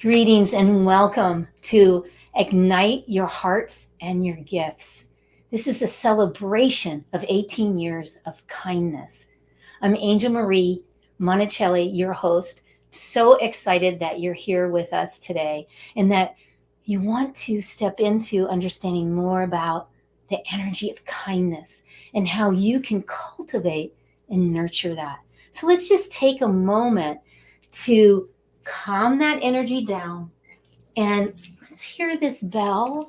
Greetings and welcome to Ignite Your Hearts and Your Gifts. This is a celebration of 18 years of kindness. I'm Angel Marie Monticelli, your host. So excited that you're here with us today and that you want to step into understanding more about the energy of kindness and how you can cultivate and nurture that. So let's just take a moment to calm that energy down. And let's hear this bell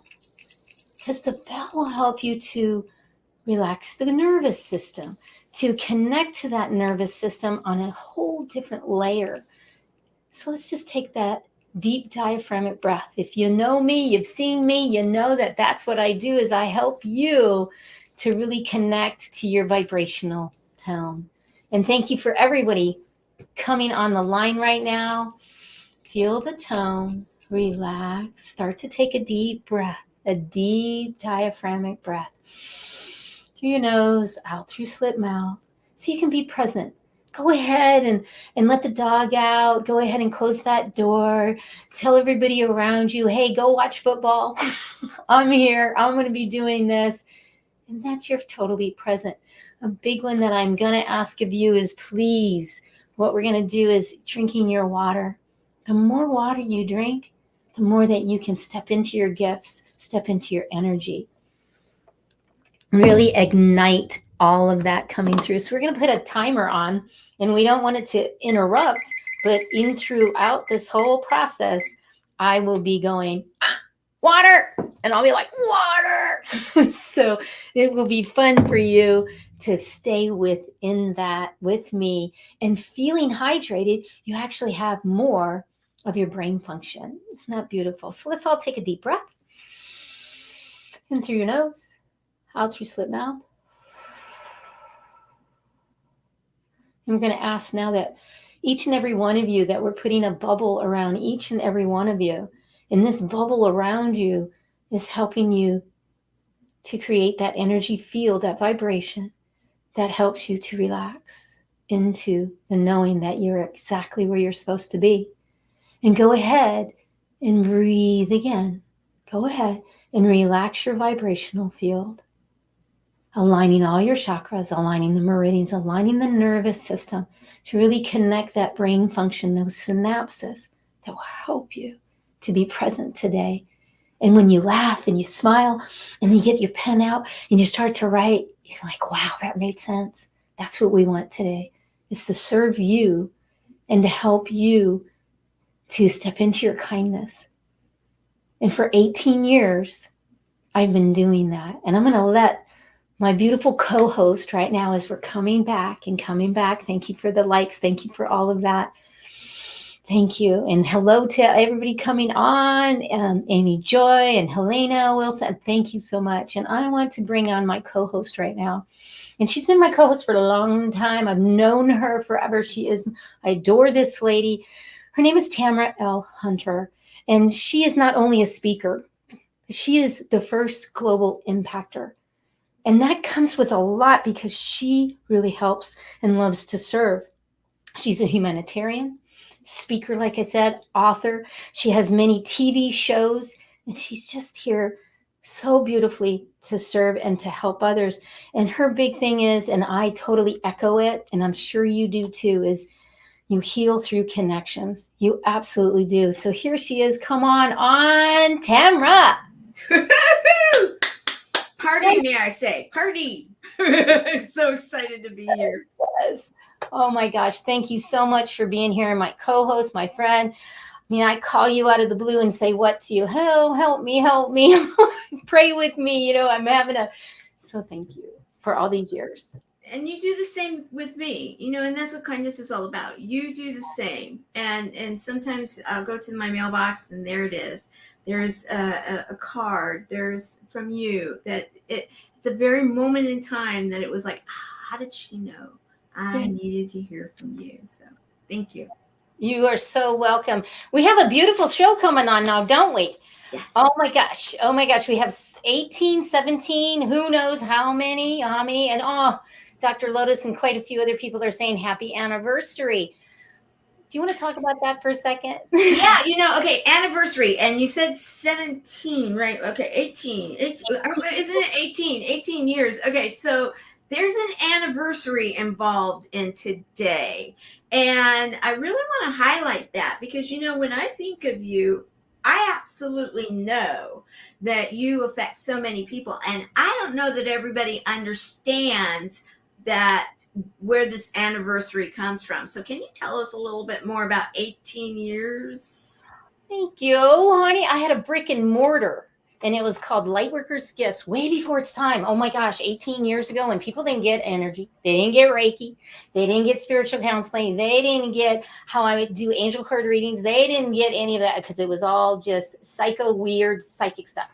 because the bell will help you to relax the nervous system, to connect to that nervous system on a whole different layer. So let's just take that deep diaphragmatic breath. If you know me, you've seen me, you know that that's what I do is I help you to really connect to your vibrational tone. And thank you for everybody coming on the line right now. Feel the tone, relax, start to take a deep breath, a deep diaphragmatic breath. Through your nose, out through slit mouth, so you can be present. Go ahead and let the dog out. Go ahead and close that door. Tell everybody around you, hey, go watch football. I'm here. I'm going to be doing this. And that's you're totally present. A big one that I'm going to ask of you is please, what we're going to do is drinking your water. The more water you drink, the more that you can step into your gifts, step into your energy. Really ignite all of that coming through. So we're going to put a timer on, and we don't want it to interrupt, but in throughout this whole process, I will be going, water, and I'll be like, water. So it will be fun for you to stay within that with me and feeling hydrated. You actually have more of your brain function. Isn't that beautiful? So let's all take a deep breath in through your nose, out through slit mouth. And we're going to ask now that each and every one of you, that we're putting a bubble around each and every one of you. And this bubble around you is helping you to create that energy field, that vibration that helps you to relax into the knowing that you're exactly where you're supposed to be. And go ahead and breathe again. Go ahead and relax your vibrational field, aligning all your chakras, aligning the meridians, aligning the nervous system to really connect that brain function, those synapses that will help you to be present today. And when you laugh and you smile and you get your pen out and you start to write, you're like, wow, that made sense. That's what we want today, is to serve you and to help you to step into your kindness. And for 18 years, I've been doing that. And I'm going to let my beautiful co-host right now, as we're coming back. Thank you for the likes. Thank you for all of that. Thank you. And hello to everybody coming on, Amy Joy and Helena Wilson. Thank you so much. And I want to bring on my co-host right now. And she's been my co-host for a long time. I've known her forever. I adore this lady. Her name is Tamara L. Hunter. And she is not only a speaker, she is the first global impactor. And that comes with a lot because she really helps and loves to serve. She's a humanitarian, speaker, like I said, author. She has many TV shows, and she's just here so beautifully to serve and to help others. And her big thing is, and I totally echo it, and I'm sure you do too, is you heal through connections. You absolutely do. So here she is. Come on, Tamra. Party, may I say? Party. So excited to be here. Yes. Oh my gosh. Thank you so much for being here. My co-host, my friend. I mean, I call you out of the blue and say what to you? Help me. Pray with me. So thank you for all these years. And you do the same with me, and that's what kindness is all about. You do the same. And sometimes I'll go to my mailbox and there it is. There's a card. There's from you that the very moment in time that it was like, how did she know I needed to hear from you? So thank you. You are so welcome. We have a beautiful show coming on now, don't we? Yes. Oh my gosh. We have 18, 17, who knows how many, and Dr. Lotus and quite a few other people are saying happy anniversary. Do you want to talk about that for a second? Yeah, okay, anniversary. And you said 17, right? Okay, 18. 18 isn't it 18? 18 years. Okay, so there's an anniversary involved in today. And I really want to highlight that because, when I think of you, I absolutely know that you affect so many people. And I don't know that everybody understands that where this anniversary comes from. So can you tell us a little bit more about 18 years? Thank you, honey. I had a brick and mortar, and it was called Lightworkers Gifts way before its time. Oh my gosh, 18 years ago, when people didn't get energy, they didn't get Reiki, they didn't get spiritual counseling, they didn't get how I would do angel card readings, they didn't get any of that because it was all just psycho, weird, psychic stuff.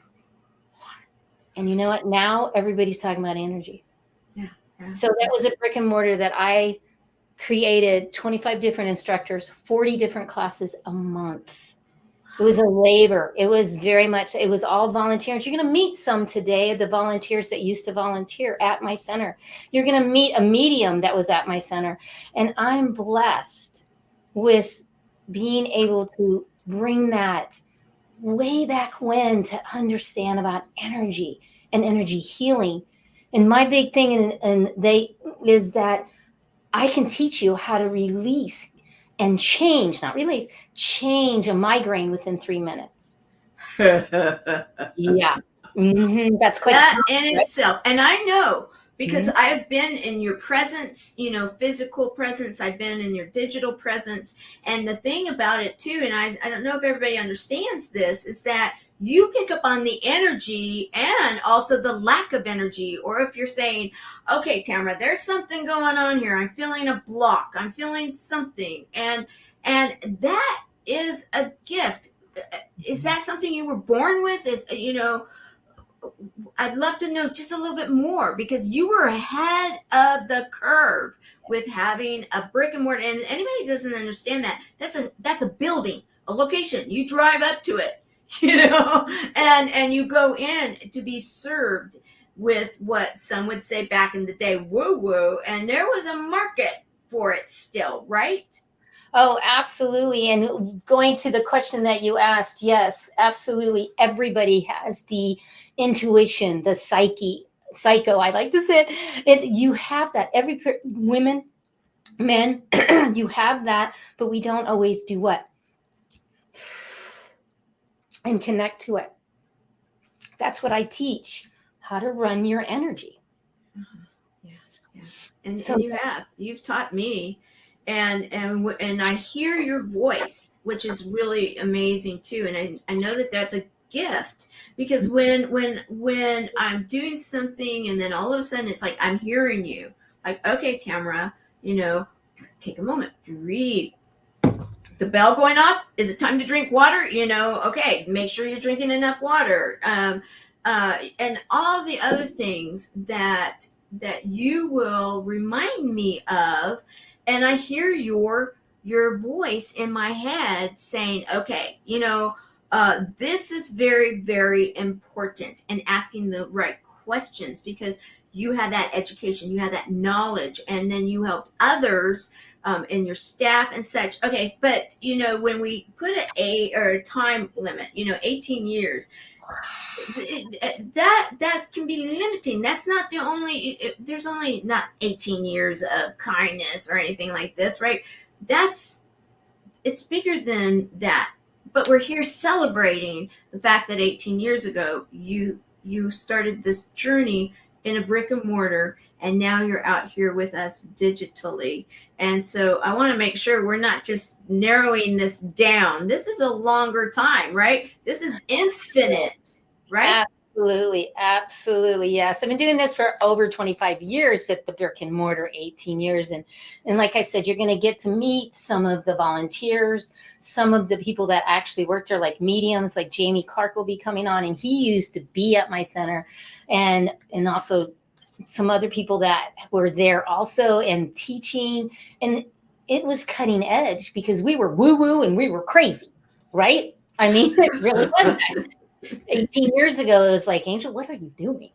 And you know what? Now everybody's talking about energy. Yeah, yeah. So that was a brick and mortar that I created 25 different instructors, 40 different classes a month. It was a labor. It was very much, it was all volunteers. You're going to meet some today, the volunteers that used to volunteer at my center. You're going to meet a medium that was at my center. And I'm blessed with being able to bring that way back when to understand about energy and energy healing. And my big thing is that I can teach you how to release and change, not release, change a migraine within 3 minutes. Yeah. That's quite That the in right? itself. And I know because Mhm. I've been in your presence, physical presence. I've been in your digital presence. And the thing about it too, and I don't know if everybody understands this, is that you pick up on the energy and also the lack of energy. Or if you're saying, okay, Tamara, there's something going on here. I'm feeling a block. I'm feeling something. And that is a gift. Is that something you were born with? I'd love to know just a little bit more because you were ahead of the curve with having a brick and mortar. And anybody doesn't understand that, that's a building, a location. You drive up to it, and you go in to be served with what some would say back in the day, woo woo, and there was a market for it still, right? Oh, absolutely. And going to the question that you asked, yes, absolutely. Everybody has the intuition, the psycho, I like to say it. You have that. Women, men, you have that, but we don't always do what? And connect to it. That's what I teach, how to run your energy. Yeah, yeah. And So you've taught me, and I hear your voice, which is really amazing too. And I know that that's a gift because when I'm doing something and then all of a sudden it's like I'm hearing you, like, okay, Tamara, take a moment, breathe. The bell going off, is it time to drink water? Okay, make sure you're drinking enough water. And all the other things that you will remind me of. And I hear your voice in my head saying, okay, this is very, very important, and asking the right questions because you had that education, you had that knowledge, and then you helped others, and your staff and such. Okay, but when we put a time limit, 18 years, that can be limiting. That's not the only. There's only not 18 years of kindness or anything like this, right? It's bigger than that. But we're here celebrating the fact that 18 years ago you started this journey in a brick and mortar, and now you're out here with us digitally. And so I want to make sure we're not just narrowing this down. This is a longer time, right? This is infinite, right? absolutely, absolutely, yes. I've been doing this for over 25 years with the brick and mortar, 18 years. And like I said, you're going to get to meet some of the volunteers, some of the people that actually work there, like mediums, like Jamie Clark will be coming on, and he used to be at my center, and also some other people that were there also and teaching. And it was cutting edge because we were woo woo and we were crazy, right? I mean, it really was that. 18 years ago, it was like, Angel, what are you doing?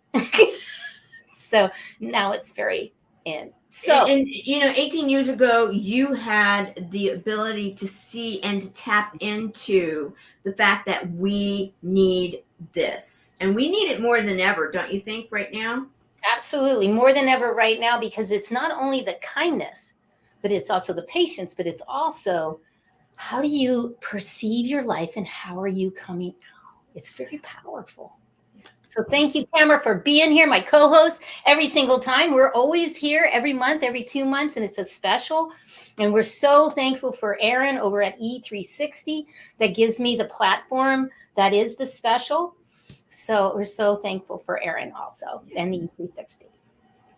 So now it's very in. So And 18 years ago, you had the ability to see and to tap into the fact that we need this, and we need it more than ever, don't you think, right now? absolutely, more than ever right now, because it's not only the kindness, but it's also the patience, but it's also how do you perceive your life and how are you coming out? It's very powerful. So thank you, Tamara, for being here, my co-host, every single time. We're always here every month, every 2 months, and it's a special. And we're so thankful for Aaron over at E360 that gives me the platform that is the special. So we're so thankful for Aaron also and the Yes. E360.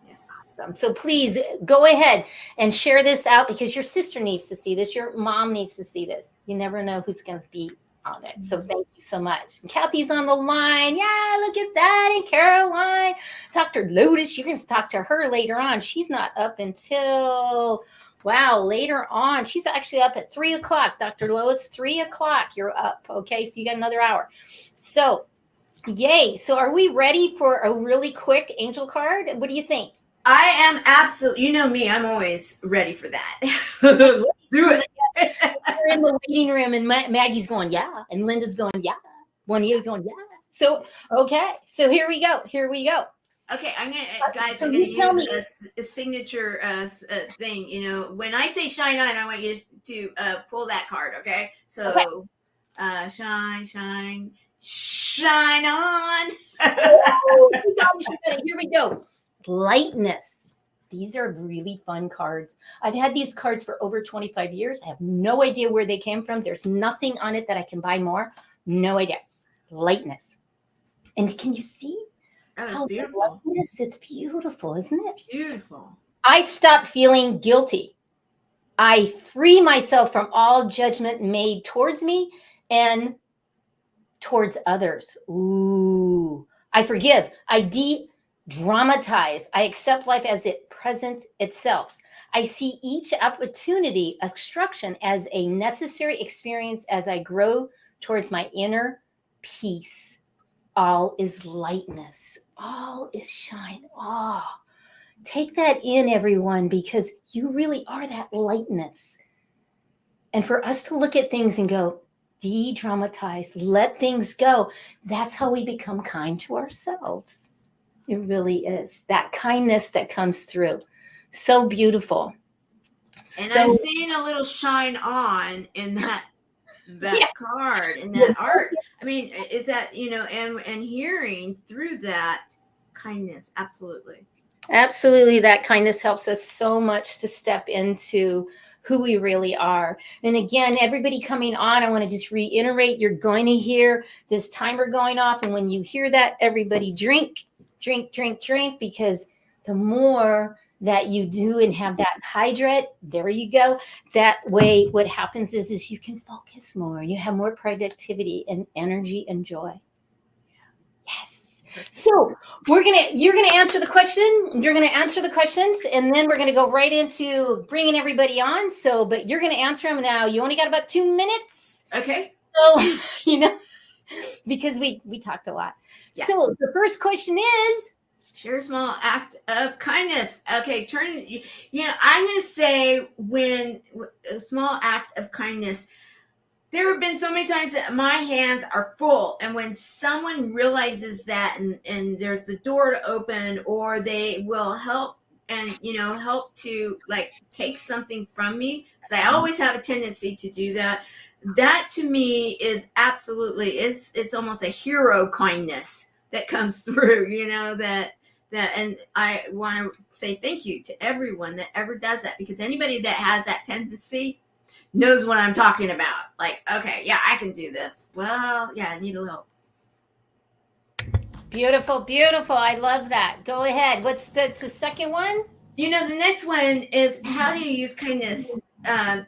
Yes. So please go ahead and share this out because your sister needs to see this. Your mom needs to see this. You never know who's going to be on it. So thank you so much. And Kathy's on the line. Yeah, look at that. And Caroline, Dr. Lotus, you're going to talk to her later on. She's not up until, wow, later on. She's actually up at 3 o'clock. Dr. Lois, 3 o'clock. You're up. Okay. So you got another hour. So yay. So are we ready for a really quick angel card? What do you think? I am absolutely, you know me, I'm always ready for that. Let's do it. We're in the waiting room, and Maggie's going, yeah, and Linda's going, yeah, Juanita's going, yeah. So okay, so here we go. Here we go. Okay, guys, So I'm gonna you tell use me. a signature thing. When I say shine on, I want you to pull that card. Okay, Okay. so shine, shine, shine on. Woo! You got it, you got it. Here we go. Lightness. These are really fun cards. I've had these cards for over 25 years. I have no idea where they came from. There's nothing on it that I can buy more. No idea. Lightness. And can you see That was how beautiful. lightness? It's beautiful, isn't it? Beautiful. I stop feeling guilty. I free myself from all judgment made towards me and towards others. Ooh. I forgive. I de-dramatize. I accept life as it presents itself. I see each opportunity, obstruction, as a necessary experience as I grow towards my inner peace. All is lightness. All is shine. Oh, take that in, everyone, because you really are that lightness. And for us to look at things and go, de dramatize, let things go, that's how we become kind to ourselves. It really is that kindness that comes through. So beautiful. And So, I'm seeing a little shine on in that yeah. card, in that art. I mean, is that and hearing through that kindness, absolutely. Absolutely, that kindness helps us so much to step into who we really are. And again, everybody coming on, I want to just reiterate you're going to hear this timer going off. And when you hear that, everybody drink, drink, drink, drink, because the more that you do and have that hydrate, there you go. That way, what happens is you can focus more, you have more productivity and energy and joy. Yes. So you're gonna answer the question. You're gonna answer the questions, and then we're gonna go right into bringing everybody on. So, but you're gonna answer them now. You only got about 2 minutes. Okay. So you know because we talked a lot. Yeah. So the first question is. Share a small act of kindness. Okay, I'm going to say when a small act of kindness. There have been so many times that my hands are full, and when someone realizes that, and there's the door to open, or they will help and help to like take something from me, because I always have a tendency to do that. That to me is absolutely, it's almost a hero kindness that comes through. And I want to say thank you to everyone that ever does that, because anybody that has that tendency knows what I'm talking about. Like, okay, yeah, I can do this. Well, yeah, I need a little. Beautiful, beautiful. I love that. Go ahead. What's the second one? The next one is, how do you use kindness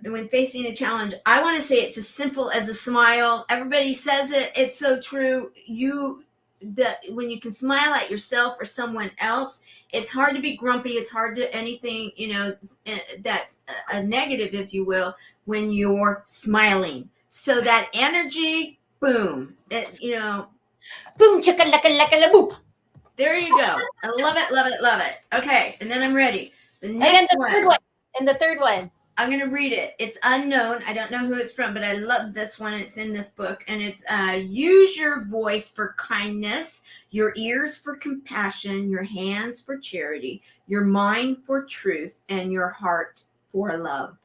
when facing a challenge? I want to say it's as simple as a smile. Everybody says it. It's so true. When you can smile at yourself or someone else, it's hard to be grumpy. It's hard to anything, that's a negative, if you will, when you're smiling. So that energy, boom, Boom, chicka, laka, laka, la, boom. there you go. I love it, love it, love it. Okay, and then I'm ready. The And then next the third one, one. And the third one. I'm going to read it. It's unknown. I don't know who it's from, but I love this one. It's in this book. And it's use your voice for kindness, your ears for compassion, your hands for charity, your mind for truth, and your heart for love.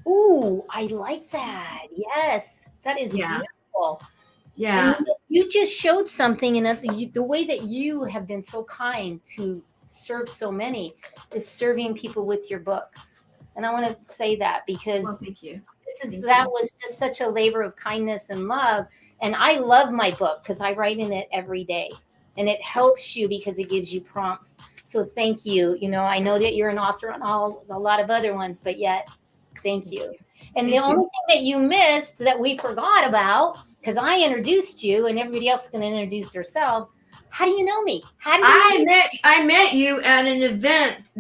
Ooh, I like that. Yes, that is Yeah. beautiful. And Yeah. you just showed something in the way that you have been so kind to serve so many is serving people with your books. And I want to say that because Well, thank you. Thank that you. was just such a labor of kindness and love. And I love my book because I write in it every day. And it helps you because it gives you prompts. So thank you. You know, I know that you're an author on a lot of other ones, but yet thank Thank you. you. And the Thank only you. thing that you missed that we forgot about, because I introduced you and everybody else is going to introduce themselves. How do you know me? How do you know me? I met you at an event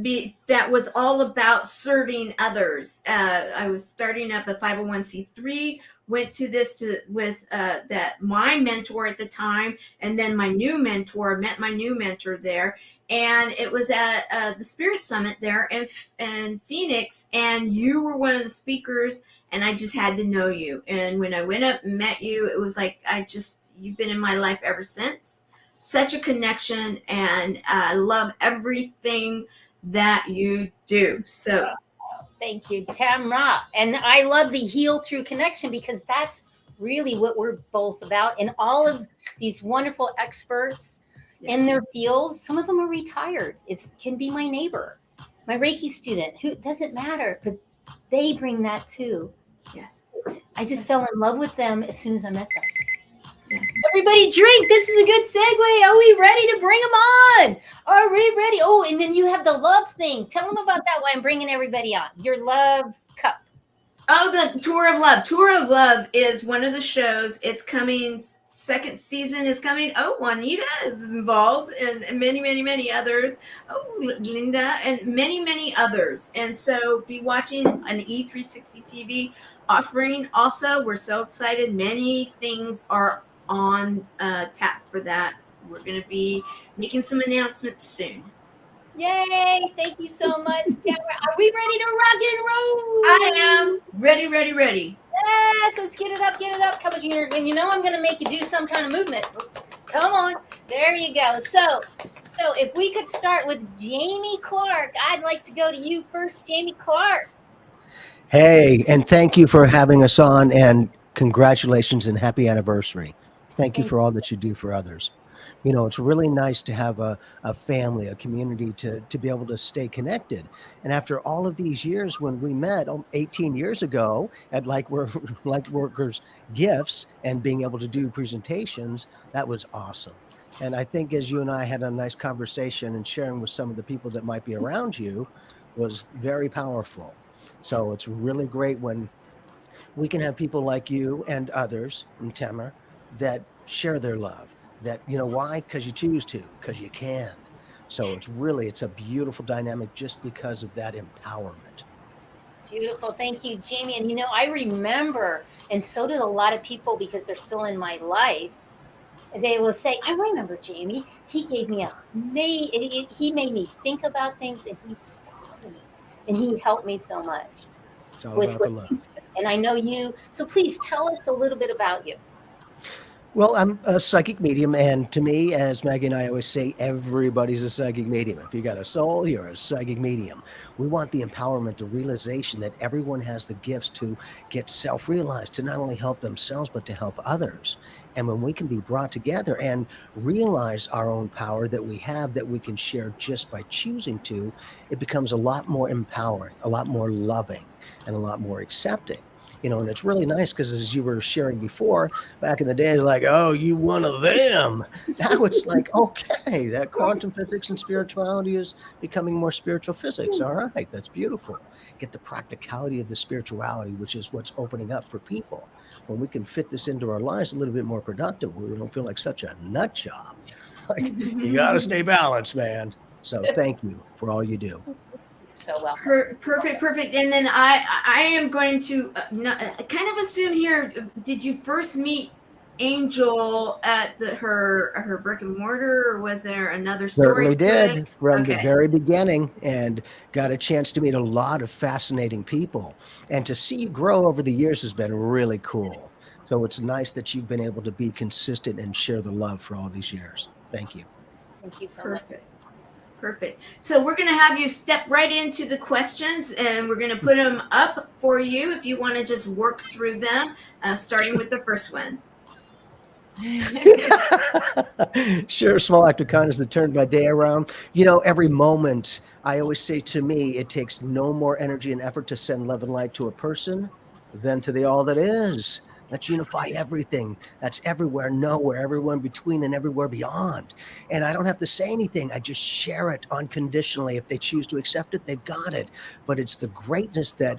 that was all about serving others. I was starting up a 501c3. Went to this with that my mentor at the time, and then my new mentor met my new mentor there, and it was at the Spirit Summit there in Phoenix, and you were one of the speakers, and I just had to know you. And when I went up and met you, it was like you've been in my life ever since. Such a connection, and I love everything that you do. So Thank you, Tamra. And I love the heal through connection because that's really what we're both about. And all of these wonderful experts yeah. in their fields, some of them are retired. It can be my neighbor, my Reiki student, who doesn't matter, but they bring that too. Yes. I just Yes. fell in love with them as soon as I met them. Yes. Everybody drink. This is a good segue. Are we ready to bring them on? Are we ready? Oh, and then you have the love thing. Tell them about that while I'm bringing everybody on. Your love cup. Oh, the Tour of Love. Tour of Love is one of the shows. It's coming. Second season is coming. Oh, Juanita is involved, and many, many, many others. Oh, Linda, and many, many others. And so be watching an E360 TV offering. Also, we're so excited. Many things are on tap for that. We're going to be making some announcements soon. Yay. Thank you so much, Tamara. Are we ready to rock and I roll? am ready, ready, ready. Yes, let's get it up, get it up. Come on, and you know I'm going to make you do some kind of movement. Come on. There you go. So if we could start with Jamie Clark, I'd like to go to you first, Jamie Clark. Hey, and thank you for having us on, and congratulations and happy anniversary. Thank you Thank for all you. that you do for others. You know, it's really nice to have a family, a community to be able to stay connected. And after all of these years, when we met 18 years ago at Lightworkers Gifts and being able to do presentations, that was awesome. And I think as you and I had a nice conversation and sharing with some of the people that might be around you was very powerful. So it's really great when we can have people like you and others, and Tamara, that share their love. That, you know, why? Because you choose to, because you can. So it's a beautiful dynamic just because of that empowerment. Beautiful. Thank you, Jamie. And you know, I remember, and so did a lot of people because they're still in my life. They will say, I remember Jamie. He gave me he made me think about things and he saw me and he helped me so much It's all with about what the you love. do. And I know you. So please tell us a little bit about you. Well, I'm a psychic medium, and to me, as Maggie and I always say, everybody's a psychic medium. If you got a soul, you're a psychic medium. We want the empowerment, the realization that everyone has the gifts to get self-realized, to not only help themselves, but to help others. And when we can be brought together and realize our own power that we have, that we can share just by choosing to, it becomes a lot more empowering, a lot more loving, and a lot more accepting. You know, and it's really nice because as you were sharing before, back in the day, like, oh, you one of them. Now it's like, okay, that quantum physics and spirituality is becoming more spiritual physics. All right, that's beautiful. Get the practicality of the spirituality, which is what's opening up for people. When we can fit this into our lives a little bit more productive, we don't feel like such a nut job. Like, you got to stay balanced, man. So thank you for all you do. So welcome. Perfect, perfect. And then I am going to kind of assume here. Did you first meet Angel at her brick and mortar, or was there another story Certainly to it? did from the Okay, very beginning, and got a chance to meet a lot of fascinating people. And to see you grow over the years has been really cool. So it's nice that you've been able to be consistent and share the love for all these years. Thank you. Thank you so much. perfect. Perfect. So we're going to have you step right into the questions, and we're going to put them up for you if you want to just work through them, starting with the first one. Share a small act of kindness that turned my day around. Every moment, I always say to me, it takes no more energy and effort to send love and light to a person than to the all that is. Let's unify everything that's everywhere, nowhere, everyone between, and everywhere beyond. And I don't have to say anything. I just share it unconditionally. If they choose to accept it, they've got it. But it's the greatness that,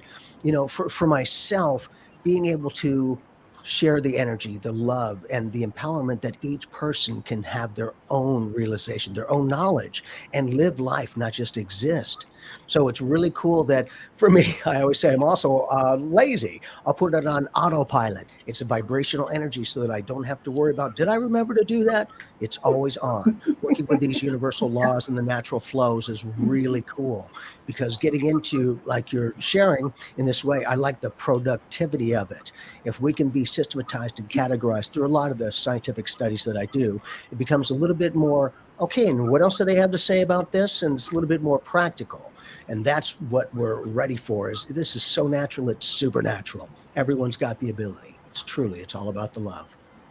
for myself, being able to share the energy, the love, and the empowerment that each person can have their own realization, their own knowledge, and live life, not just exist. So it's really cool that for me, I always say I'm also lazy. I'll put it on autopilot. It's a vibrational energy so that I don't have to worry about, did I remember to do that? It's always on. Working with these universal laws and the natural flows is really cool because getting into, like you're sharing in this way, I like the productivity of it. If we can be systematized and categorized through a lot of the scientific studies that I do, it becomes a little bit more, okay, and what else do they have to say about this? And it's a little bit more practical. And that's what we're ready for. Is this is so natural, it's supernatural. Everyone's got the ability. It's all about the love.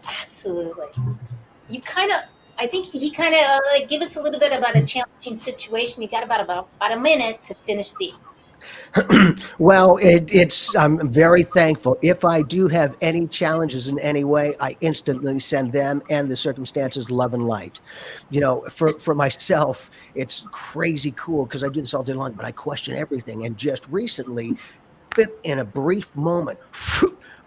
Absolutely. You kind of, I think he kind of like give us a little bit about a challenging situation. You got about a minute to finish these. Well, it's I'm very thankful. If I do have any challenges in any way, I instantly send them and the circumstances love and light. For myself, it's crazy cool because I do this all day long, but I question everything. And just recently, in a brief moment,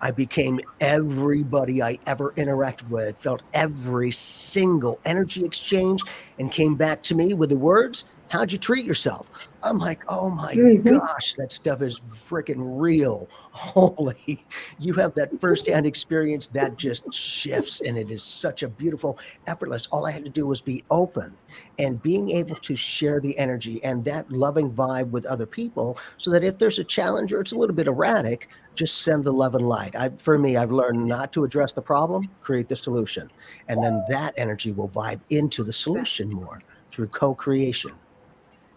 I became everybody I ever interacted with, felt every single energy exchange, and came back to me with the words, "How'd you treat yourself?" I'm like, oh my Mhm. gosh, that stuff is freaking real. Holy, you have that firsthand experience that just shifts, and it is such a beautiful, effortless. All I had to do was be open and being able to share the energy and that loving vibe with other people so that if there's a challenge or it's a little bit erratic, just send the love and light. For me, I've learned not to address the problem, create the solution. And then that energy will vibe into the solution more through co-creation.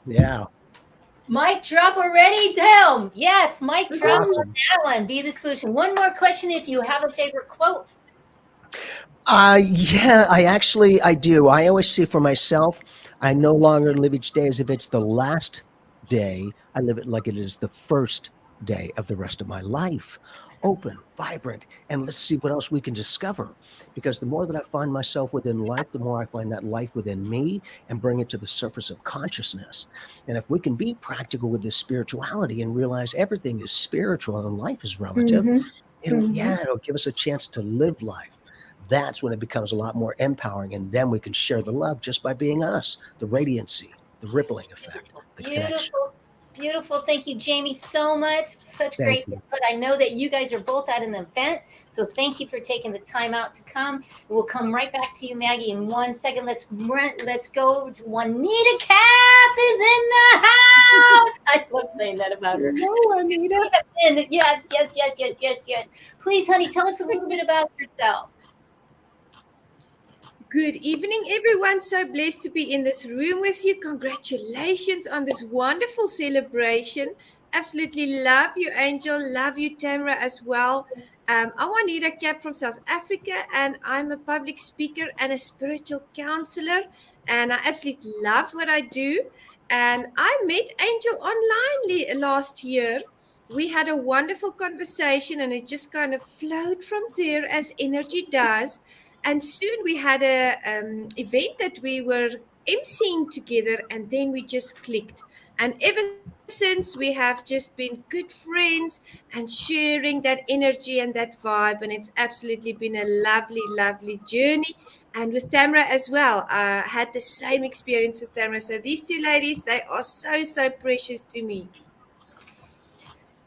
Yeah. Mic drop already? Damn. Yes, mic drop on Awesome. that one. Be the solution. One more question if you have a favorite quote. Yeah, I do. I always see for myself, I no longer live each day as if it's the last day. I live it like it is the first day of the rest of my life. Open, vibrant, and let's see what else we can discover. Because the more that I find myself within life, the more I find that life within me and bring it to the surface of consciousness. And if we can be practical with this spirituality and realize everything is spiritual and life is relative, Mm-hmm. Mm-hmm. it'll give us a chance to live life. That's when it becomes a lot more empowering, and then we can share the love just by being us, the radiancy, the rippling effect, Beautiful. the connection. Beautiful. Beautiful. Thank you, Jamie, so much. Such Thank great you. input. I know that you guys are both at an event, so thank you for taking the time out to come. We'll come right back to you, Maggie, in 1 second. Let's go over to Juanita. Cap is in the house. I love saying that about her. Hello, Anita. And yes, yes, yes, yes, yes, yes. Please, honey, tell us a little bit about yourself. Good evening, everyone. So blessed to be in this room with you. Congratulations on this wonderful celebration. Absolutely love you, Angel. Love you, Tamara, as well. I'm Juanita Cap from South Africa, and I'm a public speaker and a spiritual counselor. And I absolutely love what I do. And I met Angel online last year. We had a wonderful conversation, and it just kind of flowed from there as energy does. And soon we had a event that we were emceeing together, and then we just clicked. And ever since, we have just been good friends and sharing that energy and that vibe. And it's absolutely been a lovely, lovely journey. And with Tamara as well, I had the same experience with Tamara. So these two ladies, they are so, so precious to me.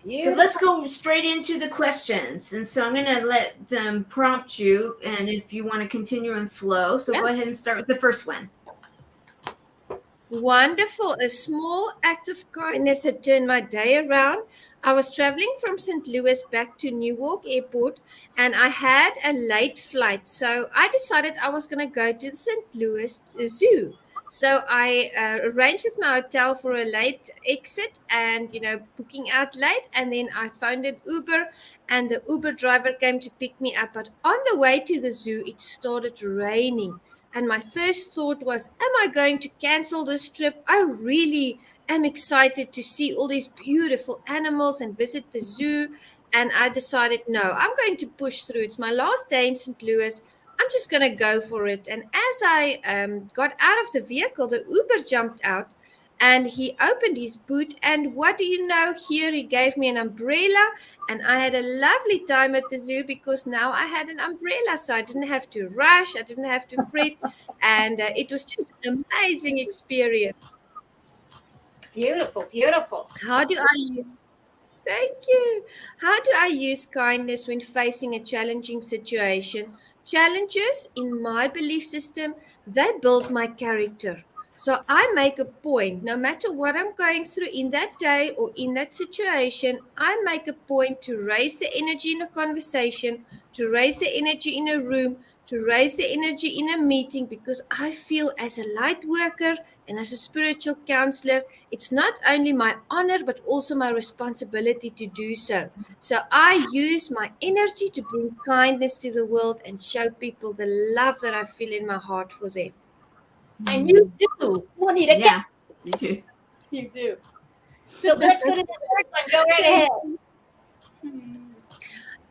So let's go straight into the questions. And so I'm going to let them prompt you. And if you want to continue and flow, so Yeah. go ahead and start with the first one. Wonderful. A small act of kindness had turned my day around. I was traveling from St. Louis back to Newark Airport and I had a late flight. So I decided I was going to go to the St. Louis Zoo. So I arranged with my hotel for a late exit and, booking out late. And then I found an Uber and the Uber driver came to pick me up. But on the way to the zoo, it started raining. And my first thought was, am I going to cancel this trip? I really am excited to see all these beautiful animals and visit the zoo. And I decided, no, I'm going to push through. It's my last day in St. Louis. I'm just going to go for it. And as I got out of the vehicle, the Uber jumped out and he opened his boot. And what do you know? Here he gave me an umbrella. And I had a lovely time at the zoo because now I had an umbrella. So I didn't have to rush, I didn't have to fret. And it was just an amazing experience. Beautiful, beautiful. How do I Thank you. How do I use kindness when facing a challenging situation? Challenges, in my belief system, they build my character. So I make a point, no matter what I'm going through in that day or in that situation, I make a point to raise the energy in a conversation, to raise the energy in a room, to raise the energy in a meeting, because I feel as a light worker and as a spiritual counselor, it's not only my honor, but also my responsibility to do so. So I use my energy to bring kindness to the world and show people the love that I feel in my heart for them. And you do. Juanita, Yeah, you too. you do. So let's go to the third one. Go right ahead.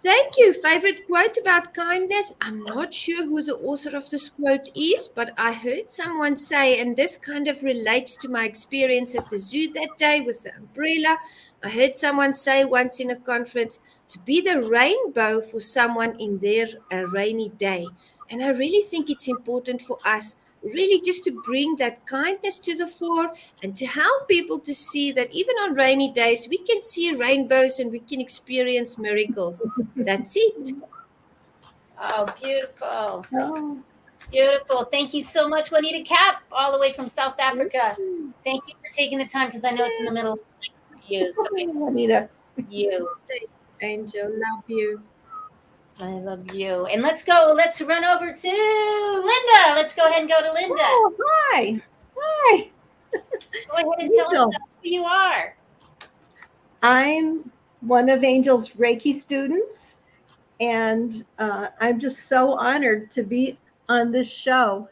Thank you. Favorite quote about kindness? I'm not sure who the author of this quote is, but I heard someone say, and this kind of relates to my experience at the zoo that day with the umbrella. I heard someone say once in a conference to be the rainbow for someone in their rainy day. And I really think it's important for us really just to bring that kindness to the fore and to help people to see that even on rainy days we can see rainbows and we can experience miracles. That's it. Oh, beautiful. Oh, Beautiful. Thank you so much, Juanita Cap, all the way from South Africa. Thank you for taking the time because I know it's in the middle of the night for you. So Juanita. you. Angel, love you. I love you. And let's go. Let's run over to Linda. Let's go ahead and go to Linda. Oh, hi. Hi. Go ahead and tell Angel. us who you are. I'm one of Angel's Reiki students, and I'm just so honored to be on this show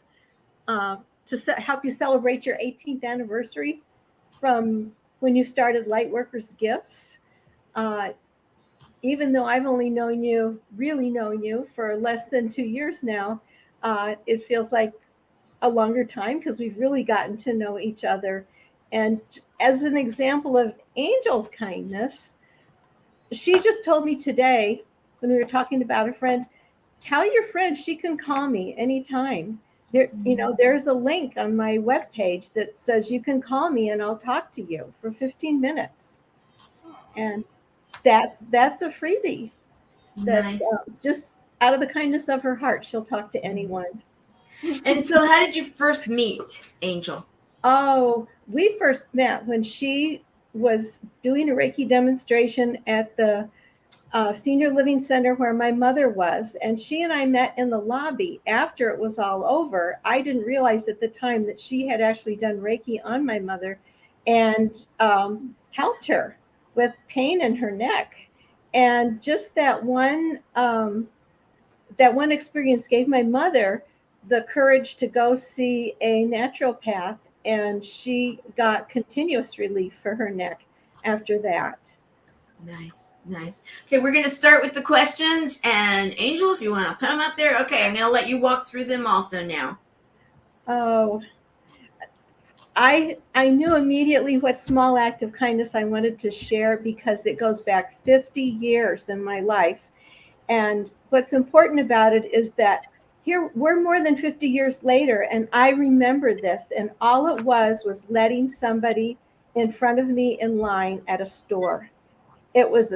to help you celebrate your 18th anniversary from when you started Lightworkers Gifts. Even though I've only really known you for less than 2 years now, it feels like a longer time because we've really gotten to know each other. And as an example of Angel's kindness, she just told me today when we were talking about a friend, tell your friend she can call me anytime. There's a link on my webpage that says you can call me and I'll talk to you for 15 minutes. And that's a freebie. Nice. Just out of the kindness of her heart, she'll talk to anyone. And so, how did you first meet Angel? Oh, we first met when she was doing a Reiki demonstration at the senior living center where my mother was. And she and I met in the lobby after it was all over. I didn't realize at the time that she had actually done Reiki on my mother and helped her with pain in her neck. And just that one experience gave my mother the courage to go see a naturopath, and she got continuous relief for her neck after that. Nice. Okay, we're going to start with the questions. And Angel, if you want to put them up there. Okay, I'm going to let you walk through them also now. Oh, I knew immediately what small act of kindness I wanted to share because it goes back 50 years in my life. And what's important about it is that here we're more than 50 years later, and I remember this, and all it was letting somebody in front of me in line at a store. It was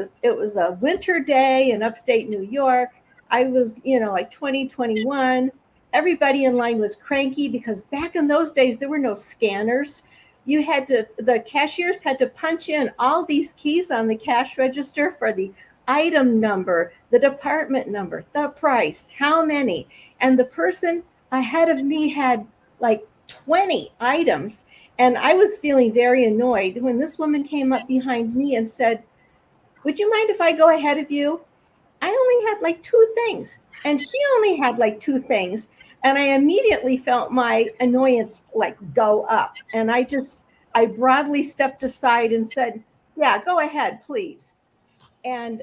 a winter day in upstate New York. I was, like 2021. Everybody in line was cranky because back in those days there were no scanners. The cashiers had to punch in all these keys on the cash register for the item number, the department number, the price, how many. And the person ahead of me had like 20 items. And I was feeling very annoyed when this woman came up behind me and said, "Would you mind if I go ahead of you? I only had like 2 things." And she only had like 2 things. And I immediately felt my annoyance like go up. And I broadly stepped aside and said, "Yeah, go ahead, please." And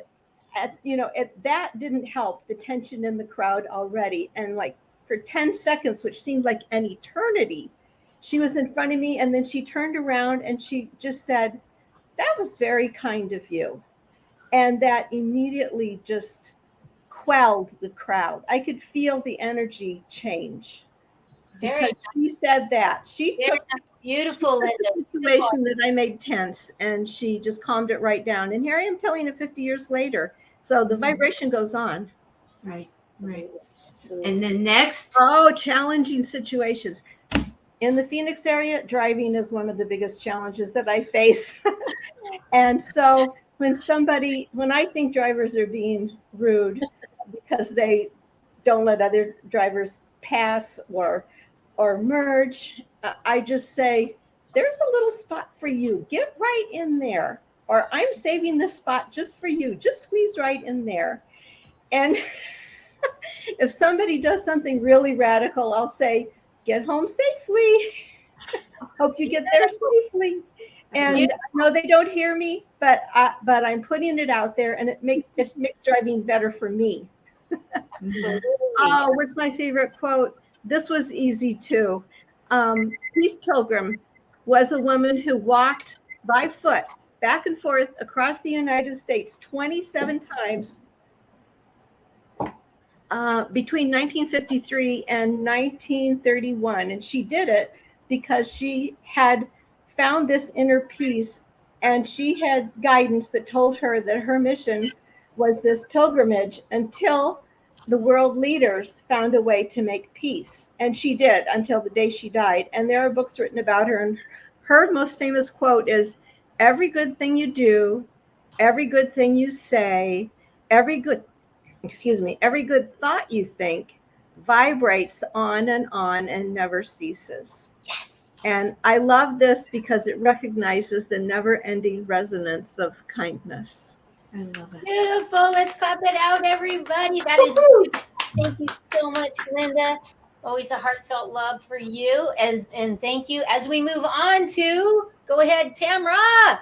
that didn't help the tension in the crowd already. And like for 10 seconds, which seemed like an eternity, she was in front of me. And then she turned around and she just said, "That was very kind of you." And that immediately just quelled the crowd. I could feel the energy change because she said that. She took beautiful, Linda. the situation that I made tense and she just calmed it right down. And here I am telling it 50 years later. So the vibration goes on. Right. Absolutely. And then next. Oh, challenging situations. In the Phoenix area, driving is one of the biggest challenges that I face. And so when I think drivers are being rude because they don't let other drivers pass or merge, I just say, "There's a little spot for you. Get right in there." Or, "I'm saving this spot just for you. Just squeeze right in there." And if somebody does something really radical, I'll say, "Get home safely. Hope you get there safely." And I know they don't hear me, but I'm putting it out there, and it makes driving better for me. Oh, what's my favorite quote? This was easy too. Peace Pilgrim was a woman who walked by foot back and forth across the United States 27 times between 1953 and 1931. And she did it because she had found this inner peace, and she had guidance that told her that her mission was this pilgrimage until the world leaders found a way to make peace. And she did until the day she died. And there are books written about her. And her most famous quote is, "Every good thing you do, every good thing you say, every good thought you think vibrates on and never ceases." Yes. And I love this because it recognizes the never-ending resonance of kindness. I love it. Beautiful. Let's clap it out, everybody. That is beautiful. Thank you so much, Linda. Always a heartfelt love for you. And thank you. As we move on to, go ahead, Tamra.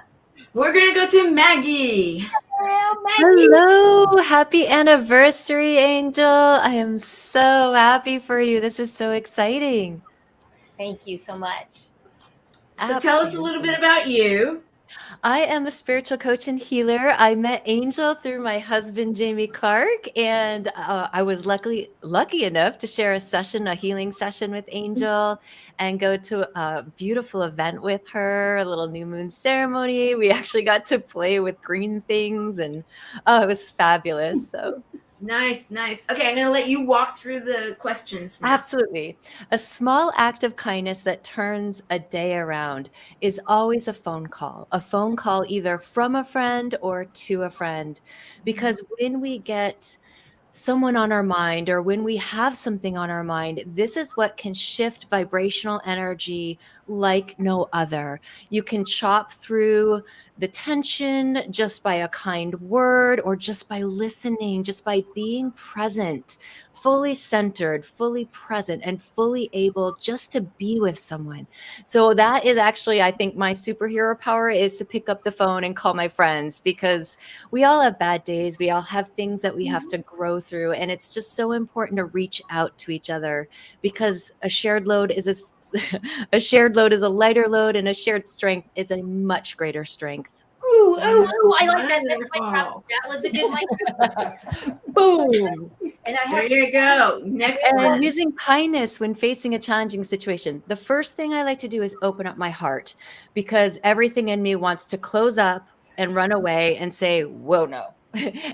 We're going to go to Maggie. Hello, happy anniversary, Angel. I am so happy for you. This is so exciting. Thank you so much. So tell us a little bit about you. I am a spiritual coach and healer. I met Angel through my husband, Jamie Clark, and I was lucky enough to share a healing session with Angel and go to a beautiful event with her, a little new moon ceremony. We actually got to play with green things, and it was fabulous. So. Nice. Okay, I'm going to let you walk through the questions now. Absolutely. A small act of kindness that turns a day around is always a phone call either from a friend or to a friend. Because when we get someone on our mind, or when we have something on our mind, this is what can shift vibrational energy like no other. You can chop through the tension just by a kind word, or just by listening, just by being present, fully centered, fully present, and fully able just to be with someone. So that is actually, I think, my superhero power, is to pick up the phone and call my friends, because we all have bad days. We all have things that we have to grow through. And it's just so important to reach out to each other, because a shared load is a lighter load, and a shared strength is a much greater strength. Ooh, I like that. That's my top. That was a good one. Boom. And there you go. Next one. And using kindness when facing a challenging situation. The first thing I like to do is open up my heart, because everything in me wants to close up, and run away and say, whoa, no.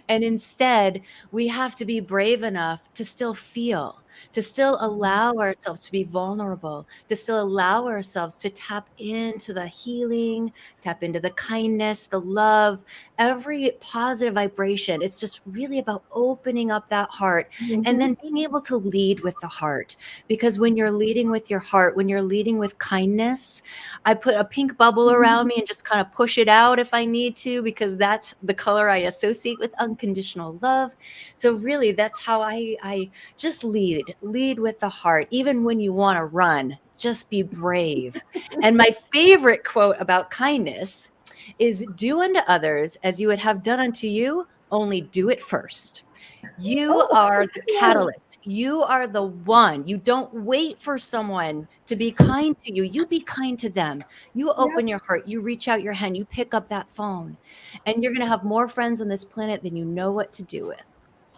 And instead, we have to be brave enough to still feel, to still allow ourselves to be vulnerable, to still allow ourselves to tap into the healing, tap into the kindness, the love, every positive vibration. It's just really about opening up that heart and then being able to lead with the heart. Because when you're leading with your heart, when you're leading with kindness, I put a pink bubble around me and just kind of push it out if I need to, because that's the color I associate with unconditional love. So really, that's how I just lead with the heart. Even when you want to run, just be brave. And my favorite quote about kindness is, do unto others as you would have done unto you, only do it first. You are the catalyst. You are the one. You don't wait for someone to be kind to you. You be kind to them. You open your heart. You reach out your hand. You pick up that phone. And you're going to have more friends on this planet than you know what to do with.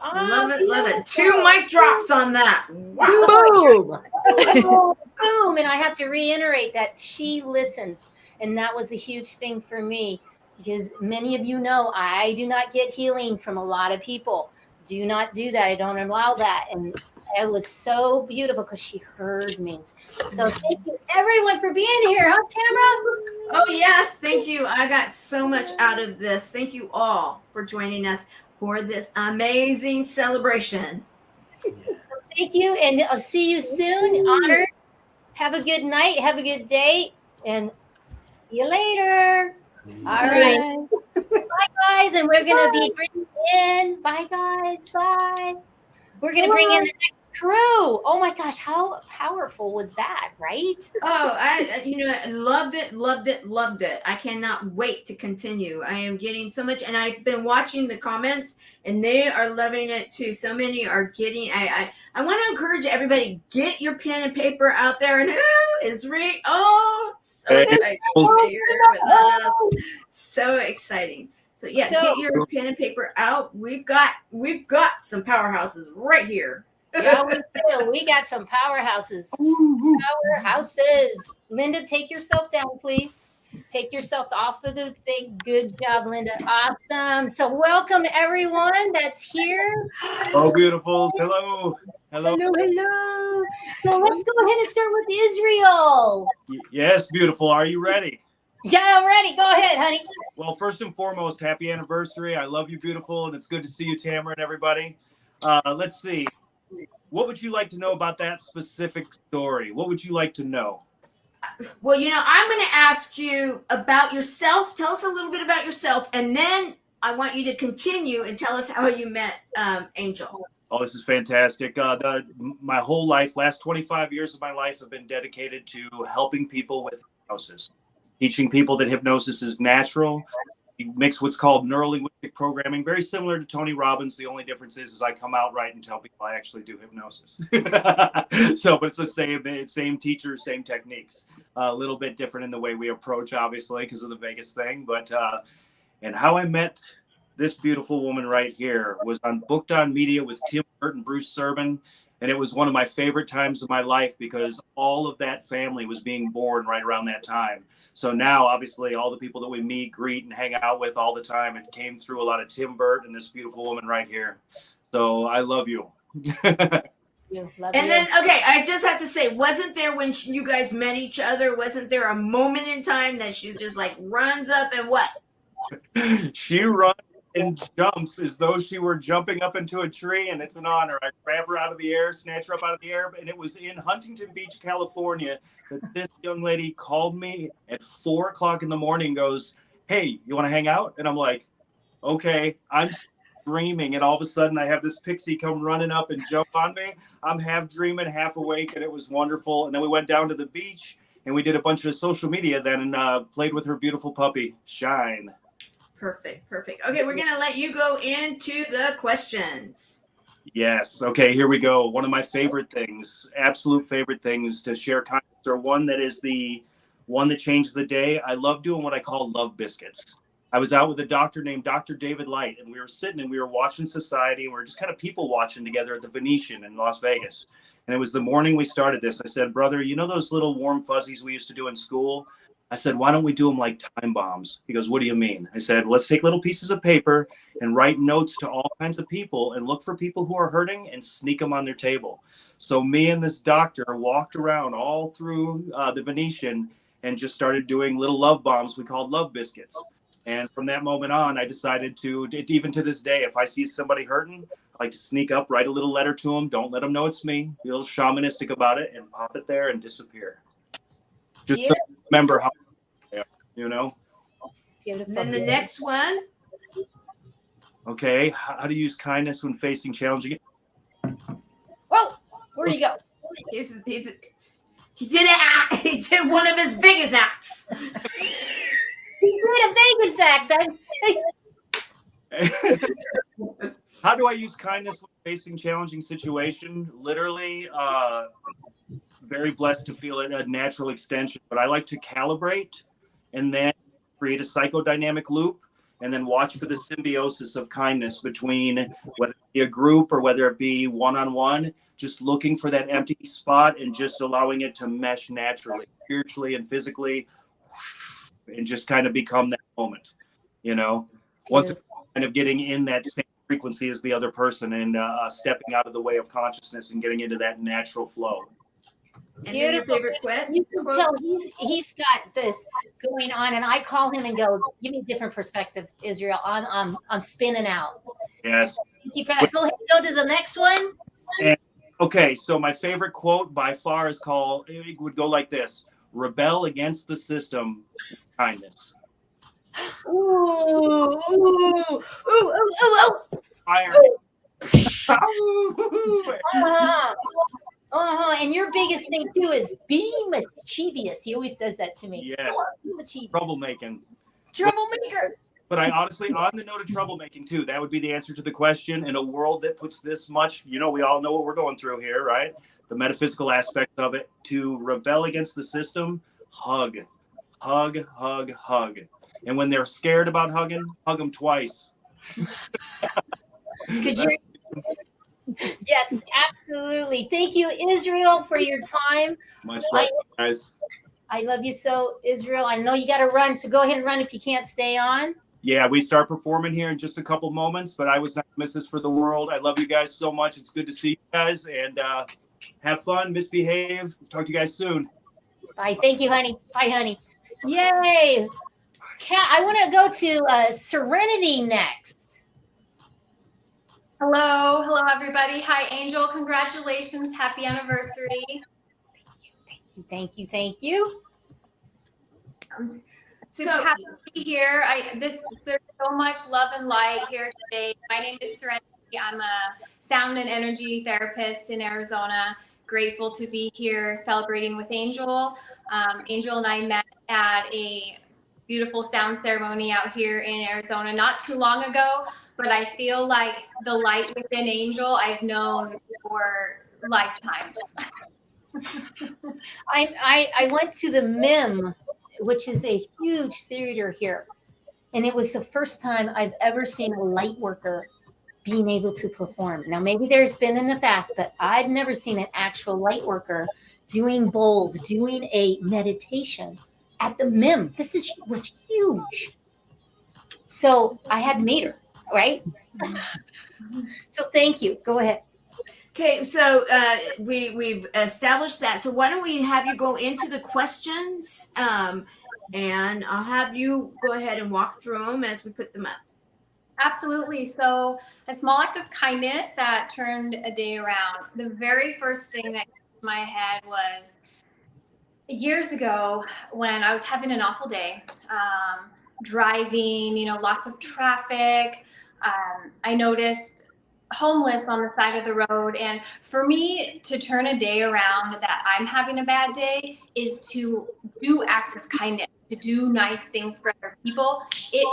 Love it, love it. 2 mic drops on that. Wow. Boom! Boom. And I have to reiterate that she listens. And that was a huge thing for me, because many of you know I do not get healing from a lot of people. Do not do that. I don't allow that. And it was so beautiful because she heard me. So thank you everyone for being here, huh, Tamara? Oh, yes. Thank you. I got so much out of this. Thank you all for joining us for this amazing celebration. Thank you. And I'll see you soon. Honored. Have a good night. Have a good day. And see you later. All right. Bye, guys. And we're going to be bringing in. Bye, guys. Bye. We're going to bring in the next crew. Oh, my gosh. How powerful was that, right? Oh, I loved it, loved it, loved it. I cannot wait to continue. I am getting so much, and I've been watching the comments, and they are loving it too. So many are getting. I want to encourage everybody, get your pen and paper out there. And who is reading? Oh, so excited to be here with us. So exciting. So yeah, get your pen and paper out. We've got some powerhouses right here. Yeah, we do. We got some powerhouses. Powerhouses. Linda, take yourself down, please. Take yourself off of the thing. Good job, Linda. Awesome. So welcome everyone that's here. Oh, beautiful. Hello. Hello. Hello, hello. So let's go ahead and start with Israel. Yes, beautiful. Are you ready? Yeah, I'm ready. Go ahead, honey. Well, first and foremost, happy anniversary. I love you, beautiful, and it's good to see you, Tamara, and everybody. Let's see. What would you like to know about that specific story? What would you like to know? Well, I'm going to ask you about yourself. Tell us a little bit about yourself, and then I want you to continue and tell us how you met Angel. Oh, this is fantastic. My whole life, last 25 years of my life have been dedicated to helping people with hypnosis, teaching people that hypnosis is natural. You mix what's called neuro-linguistic programming, very similar to Tony Robbins. The only difference is I come out right and tell people I actually do hypnosis. But it's the same teachers, same techniques. A little bit different in the way we approach, obviously, because of the Vegas thing. But and how I met this beautiful woman right here was on Booked on Media with Tim Burt and Bruce Serban. And it was one of my favorite times of my life because all of that family was being born right around that time. So now, obviously, all the people that we meet, greet, and hang out with all the time, it came through a lot of Tim Burt and this beautiful woman right here. So I love you. Then, okay, I just have to say, wasn't there when you guys met each other, wasn't there a moment in time that she's just like runs up and what? She runs and jumps as though she were jumping up into a tree, and it's an honor. I grab her out of the air, snatch her up out of the air, and it was in Huntington Beach, California, that this young lady called me at 4:00 in the morning, goes, "Hey, you want to hang out?" And I'm like, okay. I'm dreaming, and all of a sudden I have this pixie come running up and jump on me. I'm half dreaming, half awake, and it was wonderful. And then we went down to the beach, and we did a bunch of social media then and played with her beautiful puppy, Shine. Perfect. Okay, we're going to let you go into the questions. Yes. Okay, here we go. One of my favorite things, absolute favorite things to share kindness, or one that is the one that changed the day. I love doing what I call love biscuits. I was out with a doctor named Dr. David Light, and we were sitting and we were watching Society, and we were just kind of people watching together at the Venetian in Las Vegas. And it was the morning we started this. I said, "Brother, you know those little warm fuzzies we used to do in school? I said, why don't we do them like time bombs? He goes, what do you mean? I said, let's take little pieces of paper and write notes to all kinds of people and look for people who are hurting and sneak them on their table. So me and this doctor walked around all through the Venetian and just started doing little love bombs we called love biscuits. And from that moment on, I decided to, even to this day, if I see somebody hurting, I like to sneak up, write a little letter to them. Don't let them know it's me. Be a little shamanistic about it and pop it there and disappear. Just Yeah. remember how, you know. Beautiful. And then the next one. Okay, how to use kindness when facing challenging. Whoa, where'd he go? He did it. He did one of his biggest acts. He did a Vegas act. How do I use kindness when facing challenging situation? Literally, very blessed to feel it a natural extension, but I like to calibrate and then create a psychodynamic loop and then watch for the symbiosis of kindness between whether it be a group or whether it be one-on-one, just looking for that empty spot and just allowing it to mesh naturally, spiritually and physically, and just kind of become that moment, you know, once it's kind of getting in that same frequency as the other person and stepping out of the way of consciousness and getting into that natural flow. And then your favorite quote? You can tell he's got this going on, and I call him and go, give me a different perspective, Israel. I'm spinning out. Yes. Thank you for that. Go ahead and go to the next one. And, okay, so my favorite quote by far is called, it would go like this: rebel against the system with kindness. Ooh, ooh, ooh, ooh, ooh, ooh. Fire. And your biggest thing too is be mischievous. He always says that to me. Yes. Be mischievous. Troublemaking. Troublemaker. But I honestly, on the note of troublemaking too, that would be the answer to the question. In a world that puts this much, you know, we all know what we're going through here, right? The metaphysical aspects of it. To rebel against the system, hug. Hug, hug, hug. And when they're scared about hugging, hug them twice. Because you're yes, absolutely. Thank you, Israel, for your time. Much love, guys. I love you so, Israel. I know you got to run, so go ahead and run if you can't stay on. Yeah, we start performing here in just a couple moments, but I was not miss this for the world. I love you guys so much. It's good to see you guys, and have fun, misbehave. Talk to you guys soon. Bye. Thank you, honey. Bye, honey. Yay. Kat, I want to go to Serenity next. Hello, everybody. Hi, Angel. Congratulations. Happy anniversary. Thank you. Super happy to be here. There's so much love and light here today. My name is Serenity. I'm a sound and energy therapist in Arizona. Grateful to be here celebrating with Angel. Angel and I met at a beautiful sound ceremony out here in Arizona not too long ago, but I feel like the light within Angel I've known for lifetimes. I went to the MIM, which is a huge theater here, and it was the first time I've ever seen a light worker being able to perform. Now, maybe there's been in the past, but I've never seen an actual light worker doing a meditation at the MIM. This was huge. So I had to meet her, right? So thank you. Go ahead. Okay, so we've established that. So why don't we have you go into the questions, and I'll have you go ahead and walk through them as we put them up. Absolutely. So a small act of kindness that turned a day around. The very first thing that came to my head was years ago when I was having an awful day, driving, lots of traffic. I noticed homeless on the side of the road. And for me to turn a day around that I'm having a bad day is to do acts of kindness, to do nice things for other people. It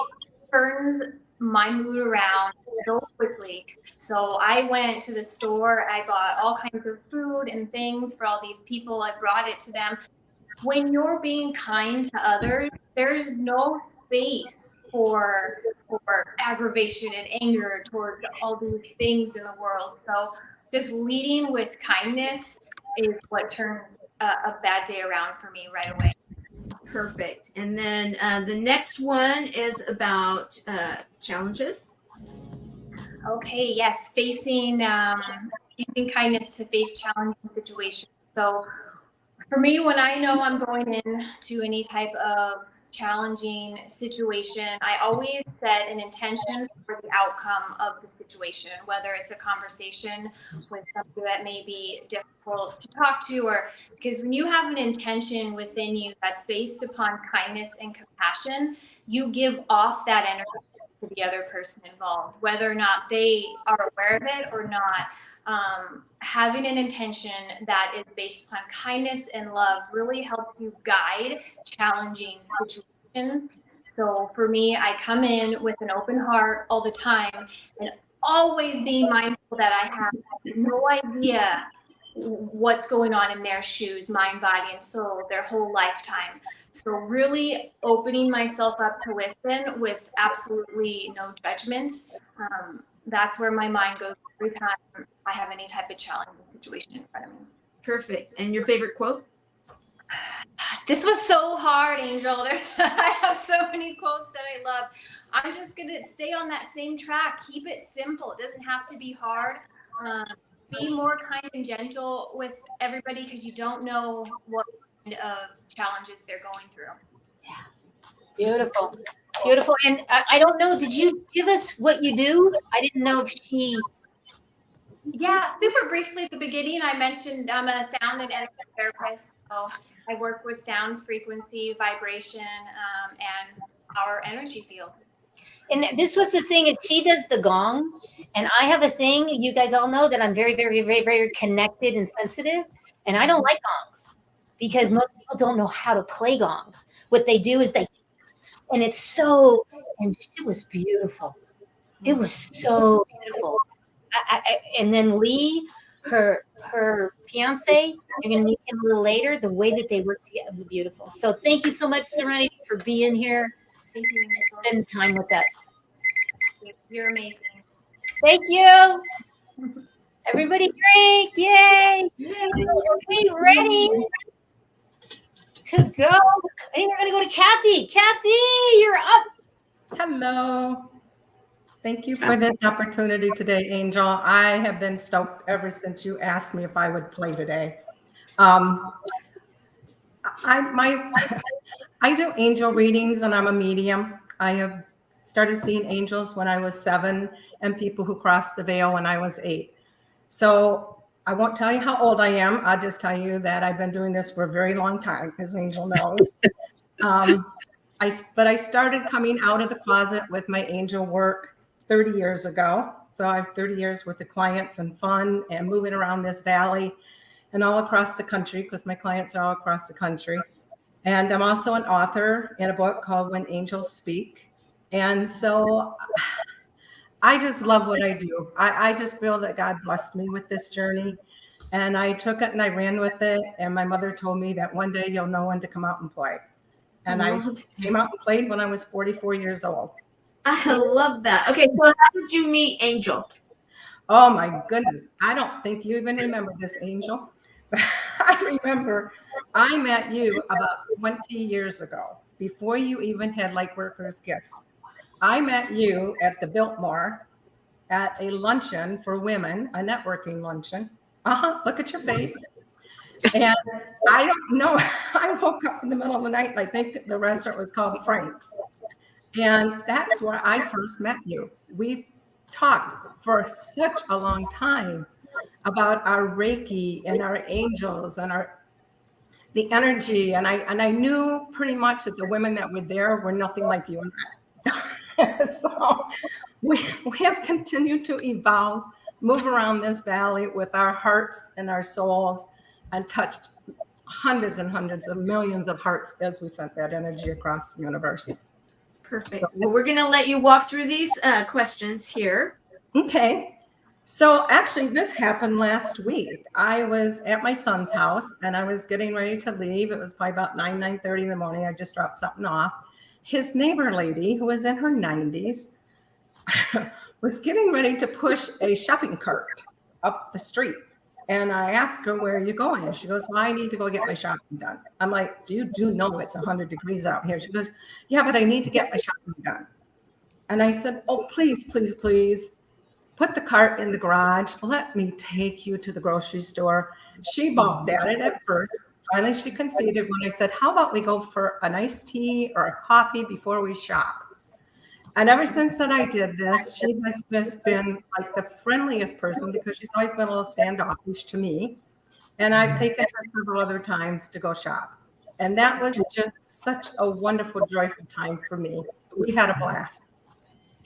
turns my mood around so quickly. So I went to the store, I bought all kinds of food and things for all these people. I brought it to them. When you're being kind to others, there's no space for aggravation and anger towards all these things in the world. So just leading with kindness is what turned a bad day around for me right away. Perfect. And then the next one is about challenges. Okay, yes, using kindness to face challenging situations. So for me, when I know I'm going into any type of challenging situation, I always set an intention for the outcome of the situation, whether it's a conversation with somebody that may be difficult to talk to, or because when you have an intention within you that's based upon kindness and compassion, you give off that energy to the other person involved, whether or not they are aware of it or not. Having an intention that is based upon kindness and love really helps you guide challenging situations. So for me, I come in with an open heart all the time, and always being mindful that I have no idea what's going on in their shoes, mind, body, and soul, their whole lifetime. So really opening myself up to listen with absolutely no judgment. That's where my mind goes every time I have any type of challenging situation in front of me. Perfect. And your favorite quote? This was so hard, Angel. I have so many quotes that I love. I'm just going to stay on that same track. Keep it simple. It doesn't have to be hard. Be more kind and gentle with everybody, because you don't know what kind of challenges they're going through. Beautiful. Beautiful. And I don't know, did you give us what you do? I didn't know if she. Yeah, super briefly at the beginning, I mentioned I'm a sound and energy therapist. So I work with sound, frequency, vibration, and our energy field. And this was the thing, is she does the gong, and I have a thing. You guys all know that I'm very, very, very, very connected and sensitive, and I don't like gongs because most people don't know how to play gongs. What they do is and it's so, and it was beautiful. It was so beautiful. And then Lee, her fiance, you're gonna meet him a little later. The way that they worked together was beautiful. So thank you so much, Serenity, for being here. Thank you. And spend time with us. You're amazing. Thank you. Everybody drink. Yay. Okay, ready to go. I think we're going to go to Kathy. Kathy, you're up. Hello. Thank you for this opportunity today, Angel. I have been stoked ever since you asked me if I would play today. I do angel readings, and I'm a medium. I have started seeing angels when I was 7 and people who crossed the veil when I was 8. So I won't tell you how old I am. I'll just tell you that I've been doing this for a very long time, as Angel knows. But I started coming out of the closet with my angel work 30 years ago. So I have 30 years worth of clients and fun and moving around this valley and all across the country, because my clients are all across the country. And I'm also an author in a book called When Angels Speak. And so I just love what I do. I just feel that God blessed me with this journey. And I took it and I ran with it. And my mother told me that one day you'll know when to come out and play. And I came out and played when I was 44 years old. I love that. Okay, so how did you meet Angel? Oh my goodness. I don't think you even remember this, Angel. I remember I met you about 20 years ago, before you even had Lightworkers Gifts. I met you at the Biltmore at a luncheon for women, a networking luncheon. Look at your face. And I don't know, I woke up in the middle of the night, and I think the restaurant was called Frank's. And that's where I first met you. We talked for such a long time about our Reiki and our angels and the energy. And I knew pretty much that the women that were there were nothing like you and I. So we have continued to evolve, move around this valley with our hearts and our souls, and touched hundreds and hundreds of millions of hearts as we sent that energy across the universe. Perfect. Well, we're going to let you walk through these questions here. Okay. So actually, this happened last week. I was at my son's house, and I was getting ready to leave. It was probably about 9:30 in the morning. I just dropped something off. His neighbor lady, who was in her 90s, was getting ready to push a shopping cart up the street. And I asked her, where are you going? And she goes, well, I need to go get my shopping done. I'm like, do you know it's 100 degrees out here? She goes, yeah, but I need to get my shopping done. And I said, oh, please, please, please put the cart in the garage. Let me take you to the grocery store. She balked at it at first. Finally, she conceded when I said, how about we go for an iced tea or a coffee before we shop? And ever since that I did this, she has just been like the friendliest person because she's always been a little standoffish to me. And I've taken her several other times to go shop. And that was just such a wonderful, joyful time for me. We had a blast.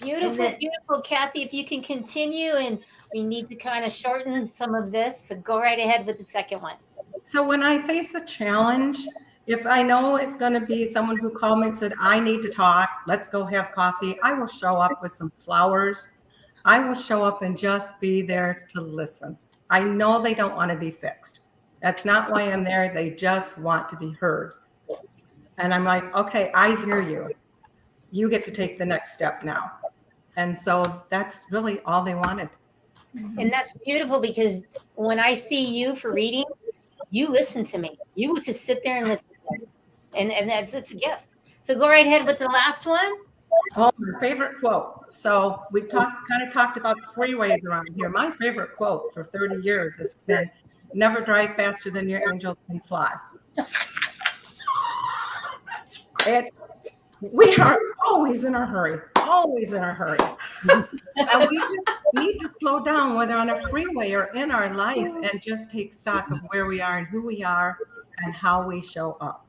Beautiful, beautiful, Kathy. If you can continue, and we need to kind of shorten some of this, so go right ahead with the second one. So when I face a challenge, if I know it's going to be someone who called me and said, I need to talk, let's go have coffee, I will show up with some flowers. I will show up and just be there to listen. I know they don't want to be fixed. That's not why I'm there. They just want to be heard. And I'm like, okay, I hear you. You get to take the next step now. And so that's really all they wanted. And that's beautiful, because when I see you for readings, you listen to me. You will just sit there and listen. And it's a gift. So go right ahead with the last one. Oh, my favorite quote. So we kind of talked about three ways around here. My favorite quote for 30 years has been, never drive faster than your angels can fly. We are always in a hurry, always in a hurry. And we just need to slow down, whether on a freeway or in our life, and just take stock of where we are and who we are and how we show up.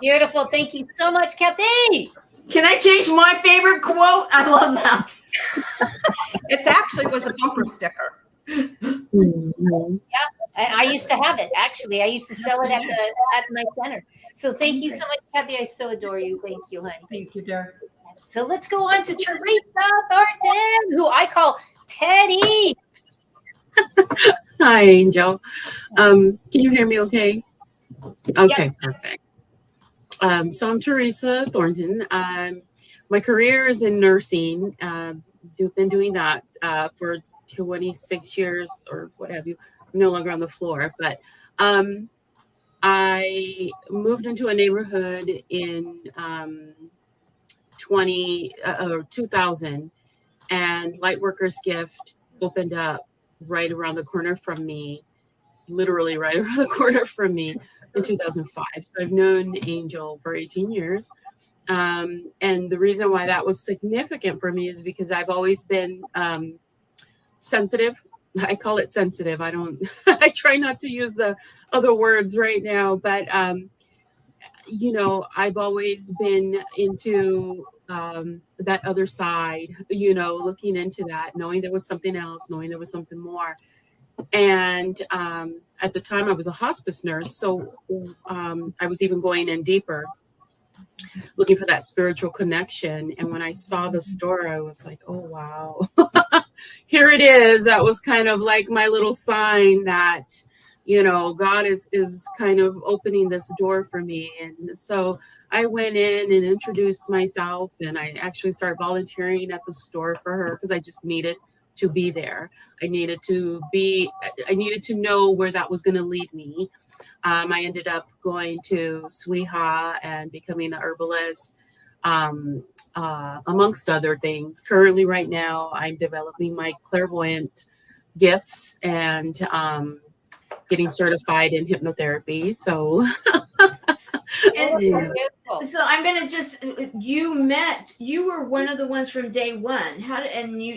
Beautiful. Thank you so much, Kathy. Can I change my favorite quote? I love that. It actually was a bumper sticker. Yeah, I used to have it. Actually, I used to sell it at my center. So thank you so much, Kathy. I so adore you. Thank you, honey. Thank you, dear. So let's go on to Teresa Thornton, who I call Teddy. Hi, Angel. Can you hear me okay? Okay, perfect. So I'm Teresa Thornton. My career is in nursing. I've been doing that for 26 years or what have you. I'm no longer on the floor, but I moved into a neighborhood in 2000, and Lightworkers Gift opened up right around the corner from me, literally right around the corner from me in 2005. So I've known Angel for 18 years. And the reason why that was significant for me is because I've always been sensitive. I call it sensitive. I try not to use the other words right now, but I've always been into that other side, looking into that, knowing there was something else, knowing there was something more. And at the time I was a hospice nurse, so I was even going in deeper, looking for that spiritual connection. And when I saw the store, I was like, oh, wow, here it is. That was kind of like my little sign that, God is kind of opening this door for me. And so I went in and introduced myself, and I actually started volunteering at the store for her because I just needed to be there. I needed to know where that was going to lead me. I ended up going to Sweha and becoming an herbalist, amongst other things. Currently, right now, I'm developing my clairvoyant gifts and getting certified in hypnotherapy. So, So I'm gonna you were one of the ones from day one.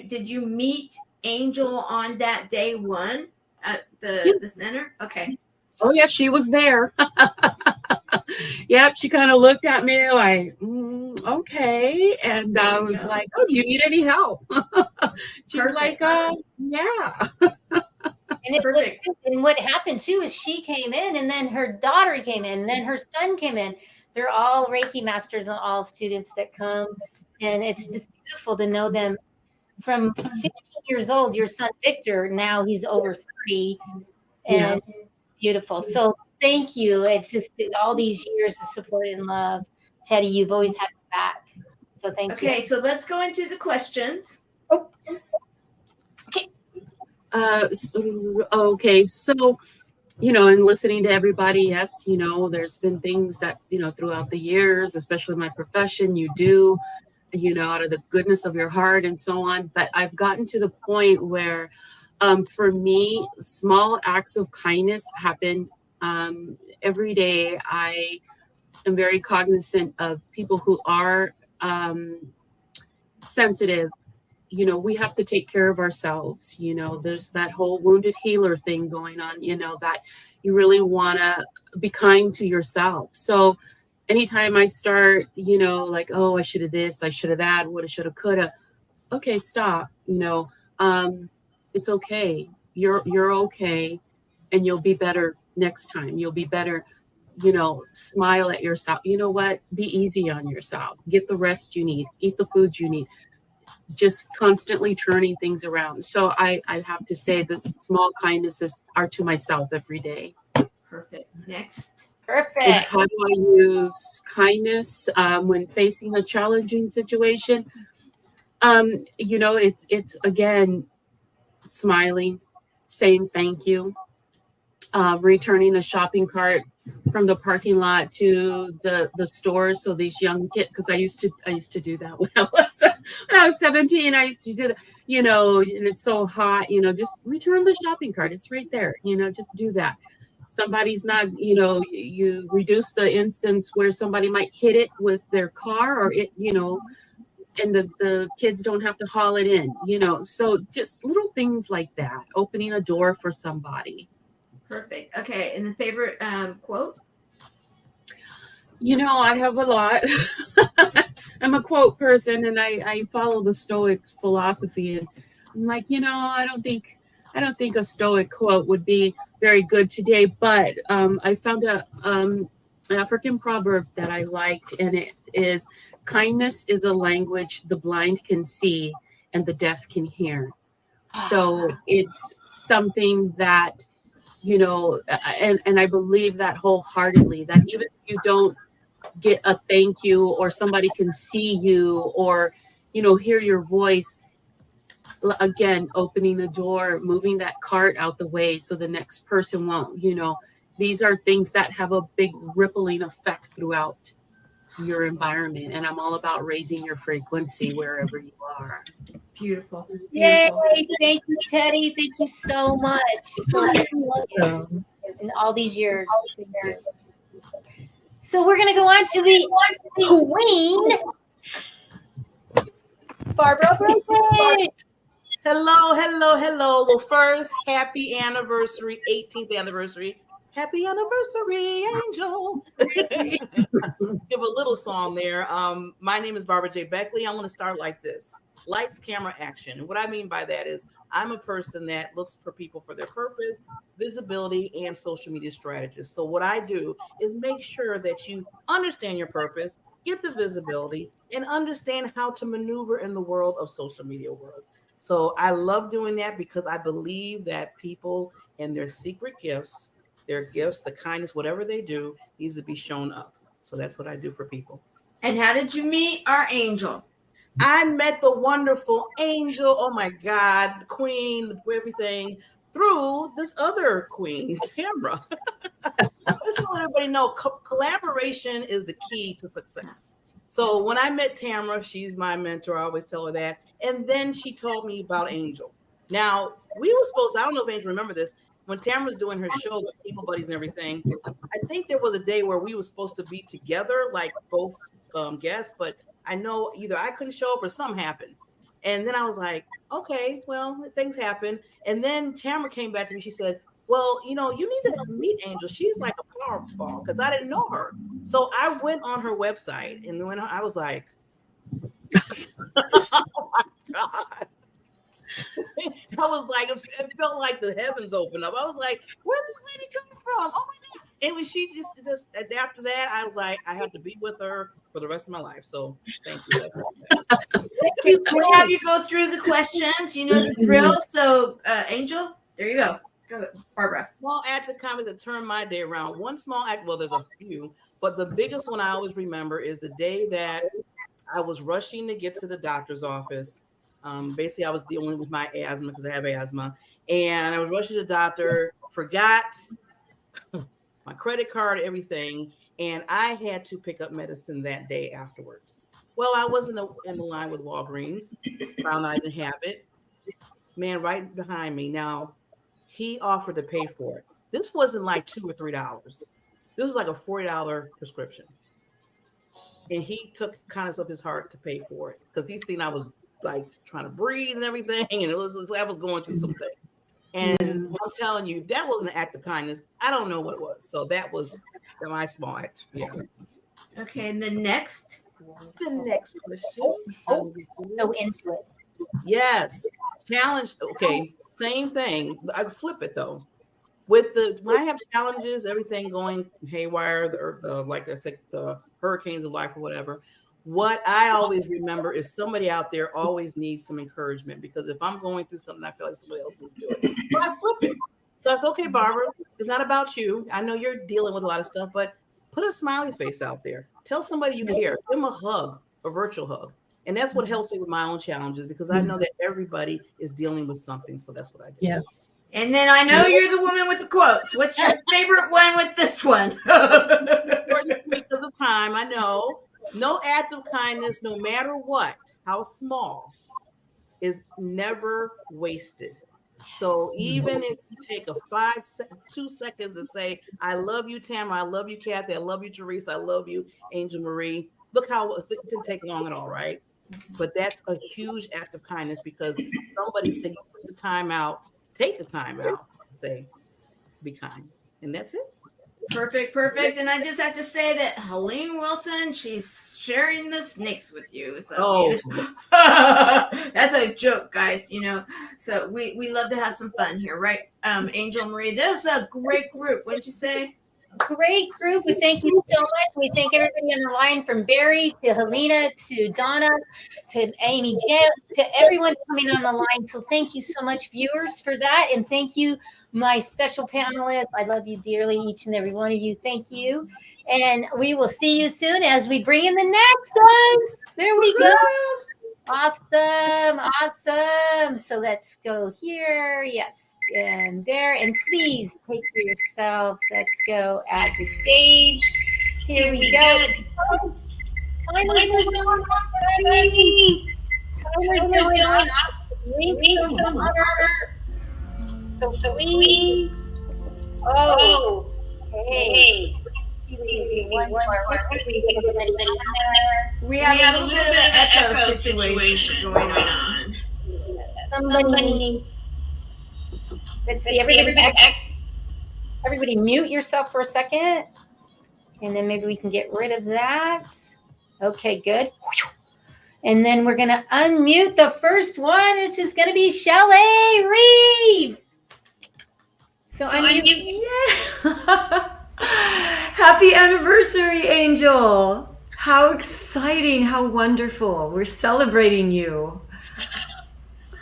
Did you meet Angel on that day one at the center? Okay. Oh yeah, she was there. Yep, she kind of looked at me like, okay. And I was like, oh, do you need any help? She's Perfect. like, yeah. And what happened too is she came in, and then her daughter came in, and then her son came in. They're all Reiki masters and all students that come. And it's just beautiful to know them from 15 years old. Your son, Victor, now he's over 30. And it's beautiful. So thank you. It's just all these years of support and love. Teddy, you've always had my back. So thank you. Okay, so let's go into the questions. Oh. Okay. Okay, so and listening to everybody, yes, there's been things that throughout the years, especially my profession, you do, out of the goodness of your heart and so on. But I've gotten to the point where, for me, small acts of kindness happen every day. I am very cognizant of people who are sensitive. We have to take care of ourselves. There's that whole wounded healer thing going on, that you really want to be kind to yourself. So anytime I start, like, oh, I should have this, I should have that, woulda, shoulda, coulda. Okay, stop. It's okay. You're okay, and you'll be better next time. You'll be better. Smile at yourself. You know what? Be easy on yourself. Get the rest you need. Eat the food you need. Just constantly turning things around. So I have to say the small kindnesses are to myself every day. Perfect. Next. And Perfect. how do I use kindness when facing a challenging situation? It's again smiling, saying thank you, returning a shopping cart from the parking lot to the store. So these young kids, because I used to do that when I was 17. I used to do that, and it's so hot, just return the shopping cart. It's right there, just do that. Somebody's not, you reduce the instance where somebody might hit it with their car or it, and the kids don't have to haul it in, so just little things like that, opening a door for somebody. Perfect. Okay. And the favorite quote? I have a lot. I'm a quote person, and I follow the Stoics philosophy, and I'm like, I don't think a Stoic quote would be very good today, but I found a African proverb that I liked, and it is, kindness is a language the blind can see and the deaf can hear. So it's something that, and I believe that wholeheartedly, that even if you don't get a thank you, or somebody can see you, or, hear your voice, again, opening the door, moving that cart out the way so the next person won't, these are things that have a big rippling effect throughout your environment. And I'm all about raising your frequency wherever you are. Beautiful. Yay. Beautiful. Thank you, Teddy. Thank you so much for in all these years. Thank you. So we're going to go on to the Queen, Barbara Brophy. Hello. Well, first, happy anniversary, 18th anniversary. Happy anniversary, Angel. Give a little song there. My name is Barbara J. Beckley. I want to start like this. Lights, camera, action. And what I mean by that is I'm a person that looks for people for their purpose, visibility, and social media strategists. So what I do is make sure that you understand your purpose, get the visibility, and understand how to maneuver in the world of social media world. So I love doing that because I believe that people and their secret gifts, their gifts, the kindness, whatever they do, needs to be shown up. So that's what I do for people. And how did you meet our Angel? I met the wonderful Angel. Oh my God, Queen, everything, through this other Queen, Tamra. So I just want everybody to know collaboration is the key to success. So when I met Tamra, she's my mentor. I always tell her that. And then she told me about Angel. Now, we were supposed to, I don't know if Angel remember this, when Tamra was doing her show with People Buddies and everything, I think there was a day where we were supposed to be together, like both guests, but I know either I couldn't show up or something happened. And then I was like, okay, well, things happen. And then Tamara came back to me. She said, well, you need to meet Angel. She's like a power ball, because I didn't know her. So I went on her website, and when I was like, oh my God. I was like, it felt like the heavens opened up. I was like, where did this lady come from? Oh my God. And when she just after that, I was like, I have to be with her for the rest of my life. So thank you. We'll have you go through the questions. You know the drill. So Angel, there you go. Go, Barbara. Small act of kindness that turned my day around. One small act, well, there's a few, but the biggest one I always remember is the day that I was rushing to get to the doctor's office. Basically, I was dealing with my asthma because I have asthma, and I was rushing to the doctor, forgot my credit card, everything, and I had to pick up medicine that day afterwards. Well, I was in the line with Walgreens, found out I didn't have it. Man, right behind me. Now, he offered to pay for it. This wasn't like $2 or $3. This was like a $40 prescription. And he took kindness of his heart to pay for it because he seen I was like trying to breathe and everything, and it was I was going through something. And I'm telling you, if that wasn't an act of kindness, I don't know what was. So that was my small act. Yeah. Okay, and the next question. So into it. Yes. Challenge. Okay. Same thing. I flip it though. When I have challenges, everything going haywire, the like I said, the hurricanes of life or whatever. What I always remember is somebody out there always needs some encouragement, because if I'm going through something, I feel like somebody else needs to do it. So I flip it. So I said, okay, Barbara, it's not about you. I know you're dealing with a lot of stuff, but put a smiley face out there. Tell somebody you care. Give them a hug, a virtual hug. And that's what helps me with my own challenges, because I know that everybody is dealing with something. So that's what I do. Yes. And then I know you're the woman with the quotes. What's your favorite one with this one? Short and sweet because of time. I know. No act of kindness, no matter what, how small, is never wasted. So even if you take 2 seconds to say, I love you, Tamara, I love you, Kathy, I love you, Teresa, I love you, Angel Marie. Look how it didn't take long at all, right? But that's a huge act of kindness, because somebody said you took the time out, take the time out, say, be kind. And that's it. Perfect. And I just have to say that Helene Wilson, she's sharing the snakes with you. So that's a joke, guys, So we love to have some fun here, right? Angel Marie, this is a great group, wouldn't you say? Great group. We thank you so much. We thank everybody on the line, from Barry to Helena to Donna to Amy J, to everyone coming on the line. So thank you so much, viewers, for that. And thank you, my special panelists. I love you dearly, each and every one of you. Thank you. And we will see you soon as we bring in the next ones. There we go. Awesome. So let's go here. Yes. And there. And please take for yourself. Let's go at the stage. Here we go. Timer's going up, buddy. Timer's going up. Link some more. So please. Oh. Hey. We have a little bit of an echo situation going on. Somebody needs. Let's see. Everybody mute yourself for a second. And then maybe we can get rid of that. Okay, good. And then we're going to unmute the first one. It's just going to be Shelley Reeve. So unmute. Yeah. Happy anniversary, Angel. How exciting. How wonderful. We're celebrating you.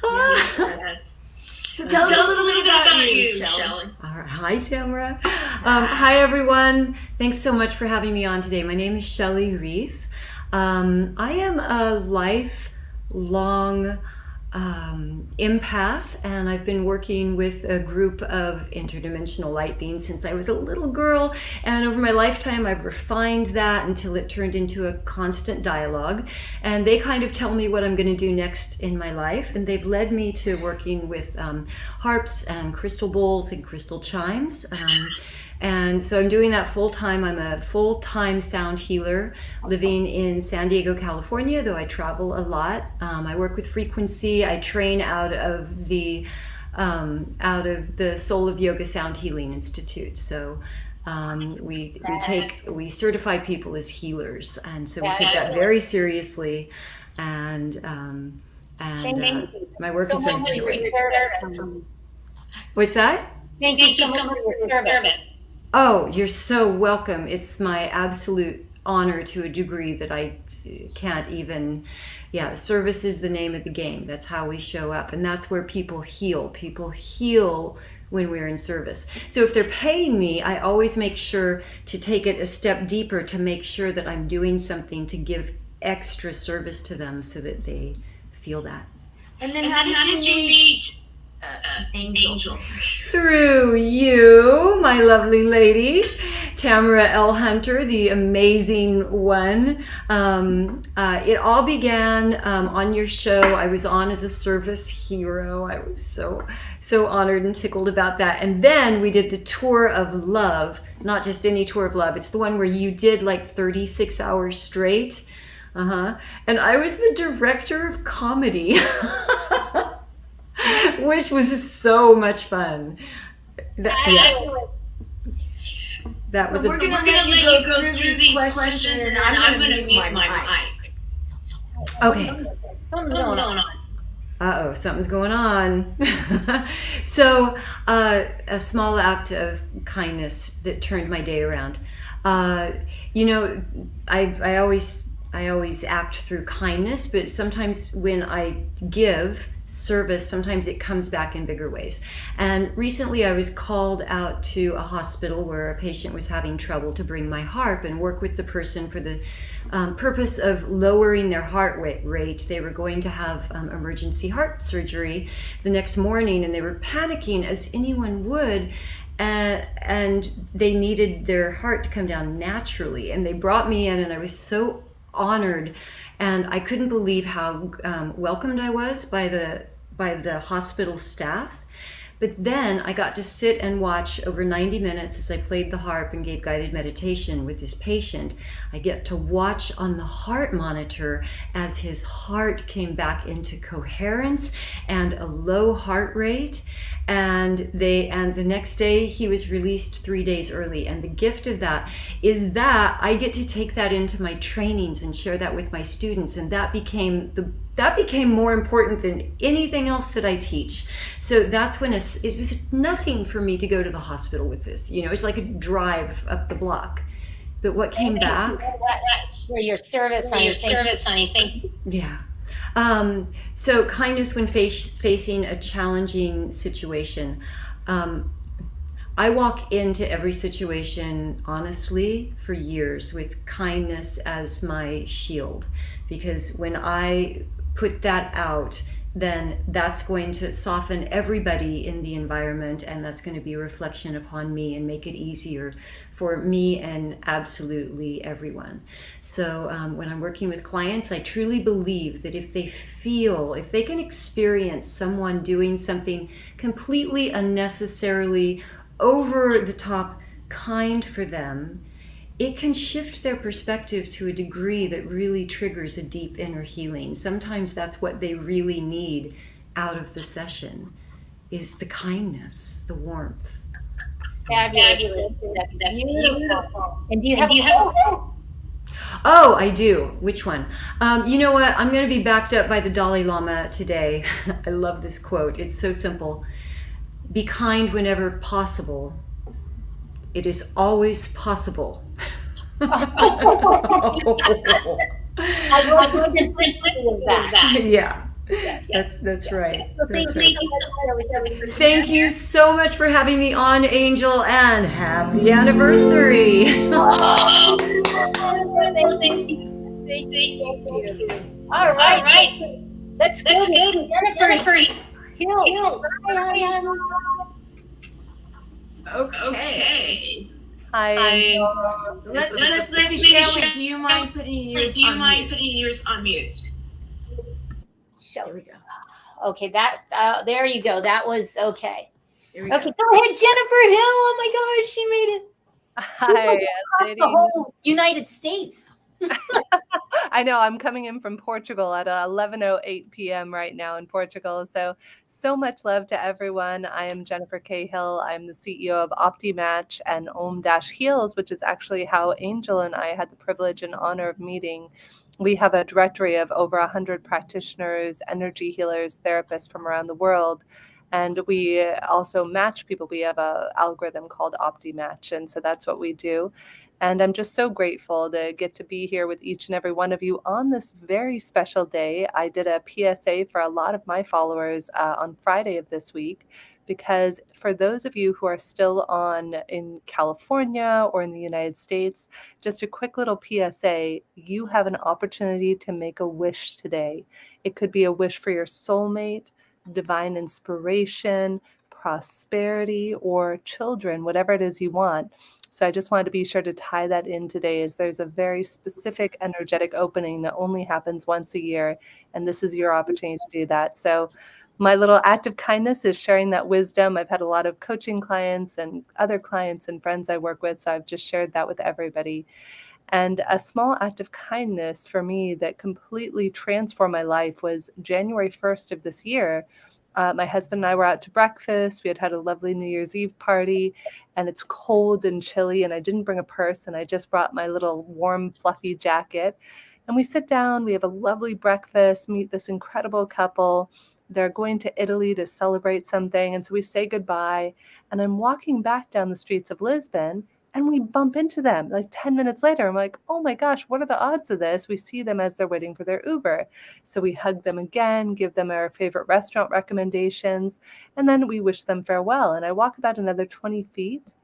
Yes. So tell us a little bit about you, Shelley. All right. Hi, Tamara. Hi, everyone. Thanks so much for having me on today. My name is Shelley Reeve. I am a lifelong empath, and I've been working with a group of interdimensional light beings since I was a little girl, and over my lifetime I've refined that until it turned into a constant dialogue, and they kind of tell me what I'm going to do next in my life, and they've led me to working with harps and crystal bowls and crystal chimes. And so I'm doing that full time. I'm a full-time sound healer living in San Diego, California, though I travel a lot. I work with frequency. I train out of the Soul of Yoga Sound Healing Institute. So we certify people as healers, and so we take that very seriously. And my work is so much for your service. What's that? Thank you so much for your service. Oh, you're so welcome. It's my absolute honor to a degree that I can't even, service is the name of the game. That's how we show up. And that's where people heal. People heal when we're in service. So if they're paying me, I always make sure to take it a step deeper to make sure that I'm doing something to give extra service to them so that they feel that. And then how did you meet Angel? Through you, my lovely lady, Tamara L. Hunter, the amazing one. It all began on your show. I was on as a service hero. I was so honored and tickled about that. And then we did the tour of love, not just any tour of love. It's the one where you did like 36 hours straight. And I was the director of comedy. Which was so much fun. That was. So we're gonna let you go through these questions, and I'm gonna mute my mic. Okay. Something's going on. Uh-oh, something's going on. So, a small act of kindness that turned my day around. You know, I always act through kindness, but sometimes when I give service, sometimes it comes back in bigger ways. And recently I was called out to a hospital where a patient was having trouble to bring my harp and work with the person for the purpose of lowering their heart rate. They were going to have emergency heart surgery the next morning, and they were panicking as anyone would. And they needed their heart to come down naturally. And they brought me in, and I was so honored, and I couldn't believe how welcomed I was by the hospital staff. But then I got to sit and watch over 90 minutes as I played the harp and gave guided meditation with this patient. I get to watch on the heart monitor as his heart came back into coherence and a low heart rate. And the next day he was released 3 days early. And the gift of that is that I get to take that into my trainings and share that with my students. And that became more important than anything else that I teach. So that's when it was nothing for me to go to the hospital with this. You know, it's like a drive up the block. But what came back? For your service, honey. Thank you. Yeah. So kindness when facing a challenging situation. I walk into every situation honestly for years with kindness as my shield, because when I put that out, then that's going to soften everybody in the environment, and that's going to be a reflection upon me and make it easier for me and absolutely everyone. So when I'm working with clients, I truly believe that if they can experience someone doing something completely unnecessarily over the top kind for them, it can shift their perspective to a degree that really triggers a deep inner healing. Sometimes that's what they really need out of the session, is the kindness, the warmth. Fabulous. That's beautiful. And do you have Oh, I do. Which one? You know what? I'm going to be backed up by the Dalai Lama today. I love this quote. It's so simple. Be kind whenever possible. It is always possible. I love this that. Yeah. That's right. Thank you so much for having me on, Angel, and happy anniversary. Thank you. All right. Let's go to Jennifer Hill. Okay. Hi. Let's maybe Shelley, do you mind putting yours on mute? There we go. Okay, there you go. That was okay. There we Okay, go. go ahead, Jennifer Hill. Oh my gosh, she made it. Hi, Across the whole United States. I know I'm coming in from Portugal at 11:08 p.m. right now in Portugal. So much love to everyone. I am Jennifer Cahill. I'm the CEO of OptiMatch and Om-Heals, which is actually how Angel and I had the privilege and honor of meeting. We have a directory of over 100 practitioners, energy healers, therapists from around the world. And we also match people. We have an algorithm called OptiMatch. And so that's what we do. And I'm just so grateful to get to be here with each and every one of you on this very special day. I did a PSA for a lot of my followers on Friday of this week, because for those of you who are still on in California or in the United States, just a quick little PSA, you have an opportunity to make a wish today. It could be a wish for your soulmate, divine inspiration, prosperity, or children, whatever it is you want. So I just wanted to be sure to tie that in today, as there's a very specific energetic opening that only happens once a year, and this is your opportunity to do that. So my little act of kindness is sharing that wisdom. I've had a lot of coaching clients and other clients and friends I work with, so I've just shared that with everybody. And a small act of kindness for me that completely transformed my life was January 1st of this year. My husband and I were out to breakfast. We had had a lovely New Year's Eve party, and it's cold and chilly, and I didn't bring a purse, and I just brought my little warm, fluffy jacket. And we sit down, we have a lovely breakfast, meet this incredible couple. They're going to Italy to celebrate something. And so we say goodbye. And I'm walking back down the streets of Lisbon, and we bump into them like 10 minutes later. I'm like, oh my gosh, what are the odds of this? We see them as they're waiting for their Uber. So we hug them again, give them our favorite restaurant recommendations, and then we wish them farewell. And I walk about another 20 feet,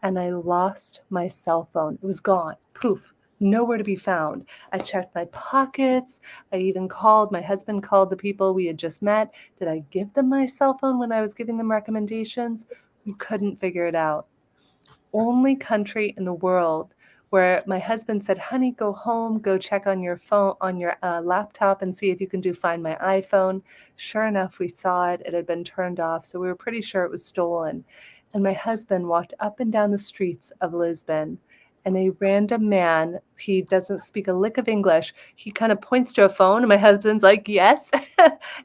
and I lost my cell phone. It was gone. Poof. Nowhere to be found. I checked my pockets. I even called, my husband called the people we had just met. Did I give them my cell phone when I was giving them recommendations? We couldn't figure it out. Only country in the world where my husband said, honey, go home, go check on your phone, on your laptop, and see if you can do Find My iPhone. Sure enough, we saw it. It had been turned off, so we were pretty sure it was stolen. And my husband walked up and down the streets of Lisbon, and a random man, he doesn't speak a lick of English, he kind of points to a phone, and my husband's like, yes.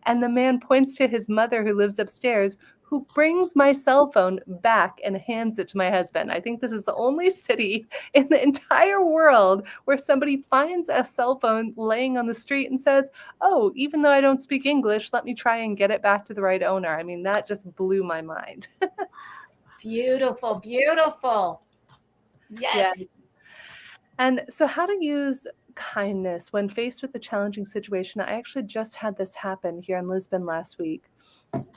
And the man points to his mother who lives upstairs, who brings my cell phone back and hands it to my husband. I think this is the only city in the entire world where somebody finds a cell phone laying on the street and says, oh, even though I don't speak English, let me try and get it back to the right owner. I mean, that just blew my mind. Beautiful, beautiful. Yes. Yeah. And so how to use kindness when faced with a challenging situation. I actually just had this happen here in Lisbon last week.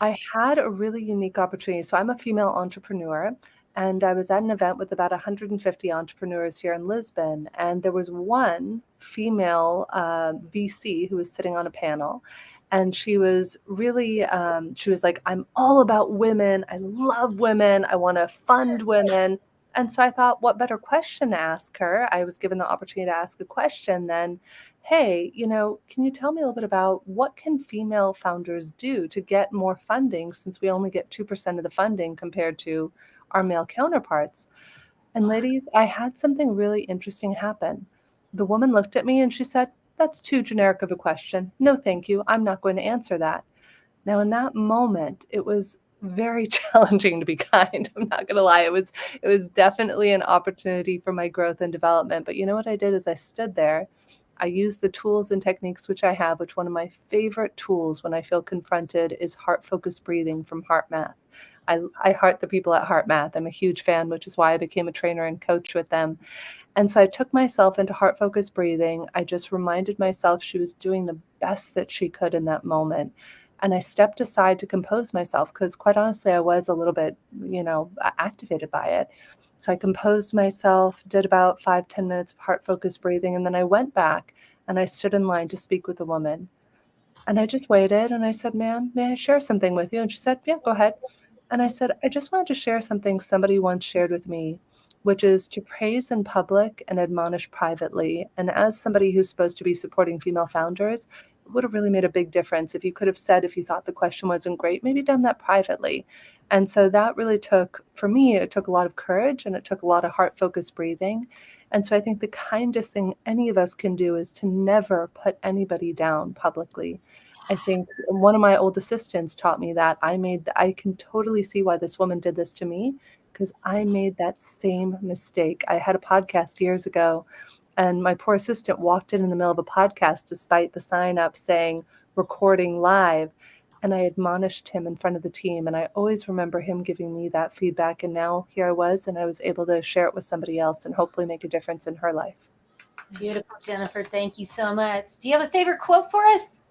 I had a really unique opportunity. So I'm a female entrepreneur, and I was at an event with about 150 entrepreneurs here in Lisbon. And there was one female VC who was sitting on a panel. And she was really, she was like, I'm all about women. I love women. I want to fund women. And so I thought, what better question to ask her? I was given the opportunity to ask a question then. Hey, can you tell me a little bit about what can female founders do to get more funding, since we only get 2% of the funding compared to our male counterparts? And ladies, I had something really interesting happen. The woman looked at me and she said, that's too generic of a question. No, thank you. I'm not going to answer that. Now, in that moment, it was very challenging to be kind. I'm not going to lie. It was definitely an opportunity for my growth and development. But you know what I did is I stood there. I used the tools and techniques which I have, which one of my favorite tools when I feel confronted is heart-focused breathing from Heart Math. I heart the people at Heart Math. I'm a huge fan, which is why I became a trainer and coach with them. And so I took myself into heart-focused breathing. I just reminded myself she was doing the best that she could in that moment. And I stepped aside to compose myself because, quite honestly, I was a little bit, activated by it. So I composed myself, did about 5-10 minutes of heart-focused breathing, and then I went back and I stood in line to speak with a woman. And I just waited and I said, ma'am, may I share something with you? And she said, yeah, go ahead. And I said, I just wanted to share something somebody once shared with me, which is to praise in public and admonish privately. And as somebody who's supposed to be supporting female founders, it would have really made a big difference if you could have said, if you thought the question wasn't great, maybe done that privately. And so that really took, for me, it took a lot of courage and it took a lot of heart-focused breathing. And so I think the kindest thing any of us can do is to never put anybody down publicly. I think one of my old assistants taught me that. I can totally see why this woman did this to me, because I made that same mistake. I had a podcast years ago, and my poor assistant walked in the middle of a podcast despite the sign up saying recording live. and I admonished him in front of the team. And I always remember him giving me that feedback. And now here I was, and I was able to share it with somebody else and hopefully make a difference in her life. Beautiful, Jennifer. Thank you so much. Do you have a favorite quote for us?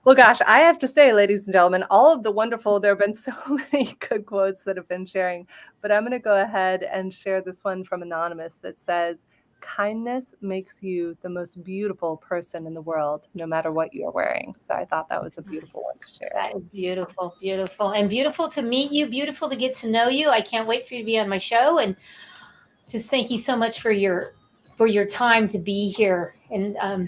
Well, gosh, I have to say, ladies and gentlemen, all of the wonderful, there have been so many good quotes that have been sharing, but I'm going to go ahead and share this one from Anonymous that says, kindness makes you the most beautiful person in the world, no matter what you're wearing. So I thought that was a beautiful one to share. That is beautiful, beautiful, and beautiful to meet you, beautiful to get to know you. I can't wait for you to be on my show, and just thank you so much for your time to be here, and I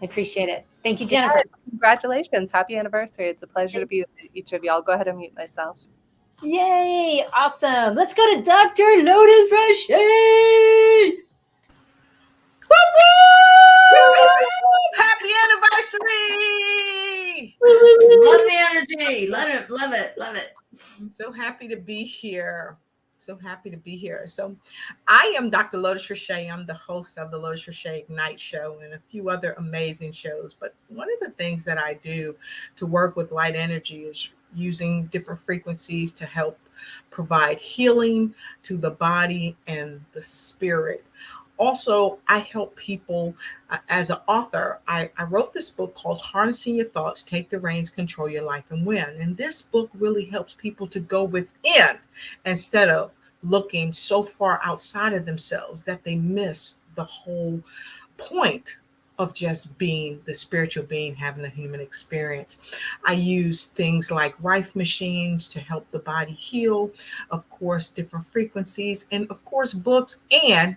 appreciate it. Thank you, Jennifer. Yeah, congratulations. Happy anniversary. It's a pleasure to be with each of you. I'll go ahead and mute myself. Yay, awesome. Let's go to Dr. Lotus Rashay. Happy anniversary! Love the energy. Love it. I'm so happy to be here. So happy to be here. So I am Dr. Lotus Rashay. I'm the host of the Lotus Rashay Ignite Show and a few other amazing shows. But one of the things that I do to work with light energy is using different frequencies to help provide healing to the body and the spirit. Also, I help people as an author. I wrote this book called Harnessing Your Thoughts, Take the Reins, Control Your Life and Win. And this book really helps people to go within instead of looking so far outside of themselves that they miss the whole point of just being the spiritual being, having the human experience. I use things like Rife machines to help the body heal, of course, different frequencies, and of course, books and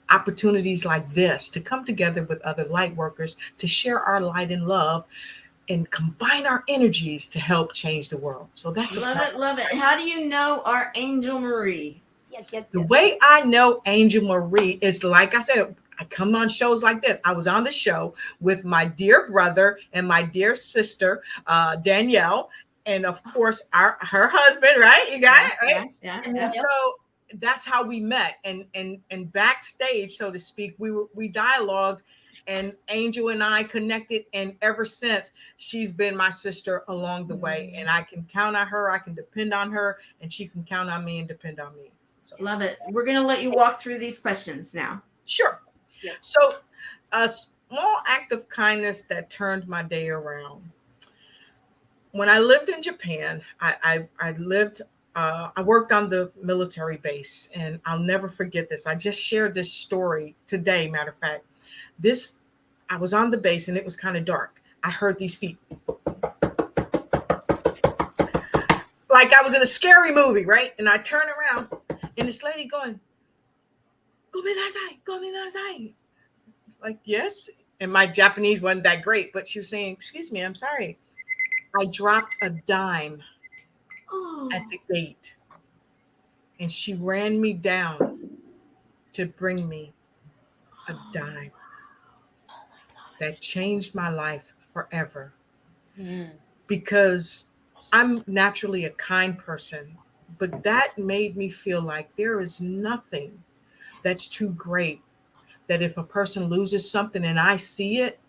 opportunities like this to come together with other light workers to share our light and love and combine our energies to help change the world. So that's love it. How do you know our Angel Marie? The way I know Angel Marie is, like I said, I come on shows like this. I was on the show with my dear brother and my dear sister, Danielle, and of course her husband, right? You got it, right? Yeah. And so that's how we met, and backstage, so to speak, we dialogued, and Angel and I connected, and ever since she's been my sister along the way, and I can count on her, I can depend on her, and she can count on me and depend on me. So. Love it. We're going to let you walk through these questions now. Sure. Yeah. So a small act of kindness that turned my day around. When I lived in Japan, I worked on the military base, and I'll never forget this. I just shared this story today, matter of fact. I was on the base and it was kind of dark. I heard these feet. Like I was in a scary movie, right? And I turn around and this lady going, "Go outside." Like, yes. And my Japanese wasn't that great, but she was saying, "Excuse me, I'm sorry. I dropped a dime at the gate." And she ran me down to bring me a dime. That changed my life forever. Because I'm naturally a kind person, but that made me feel like there is nothing that's too great, that if a person loses something and I see it,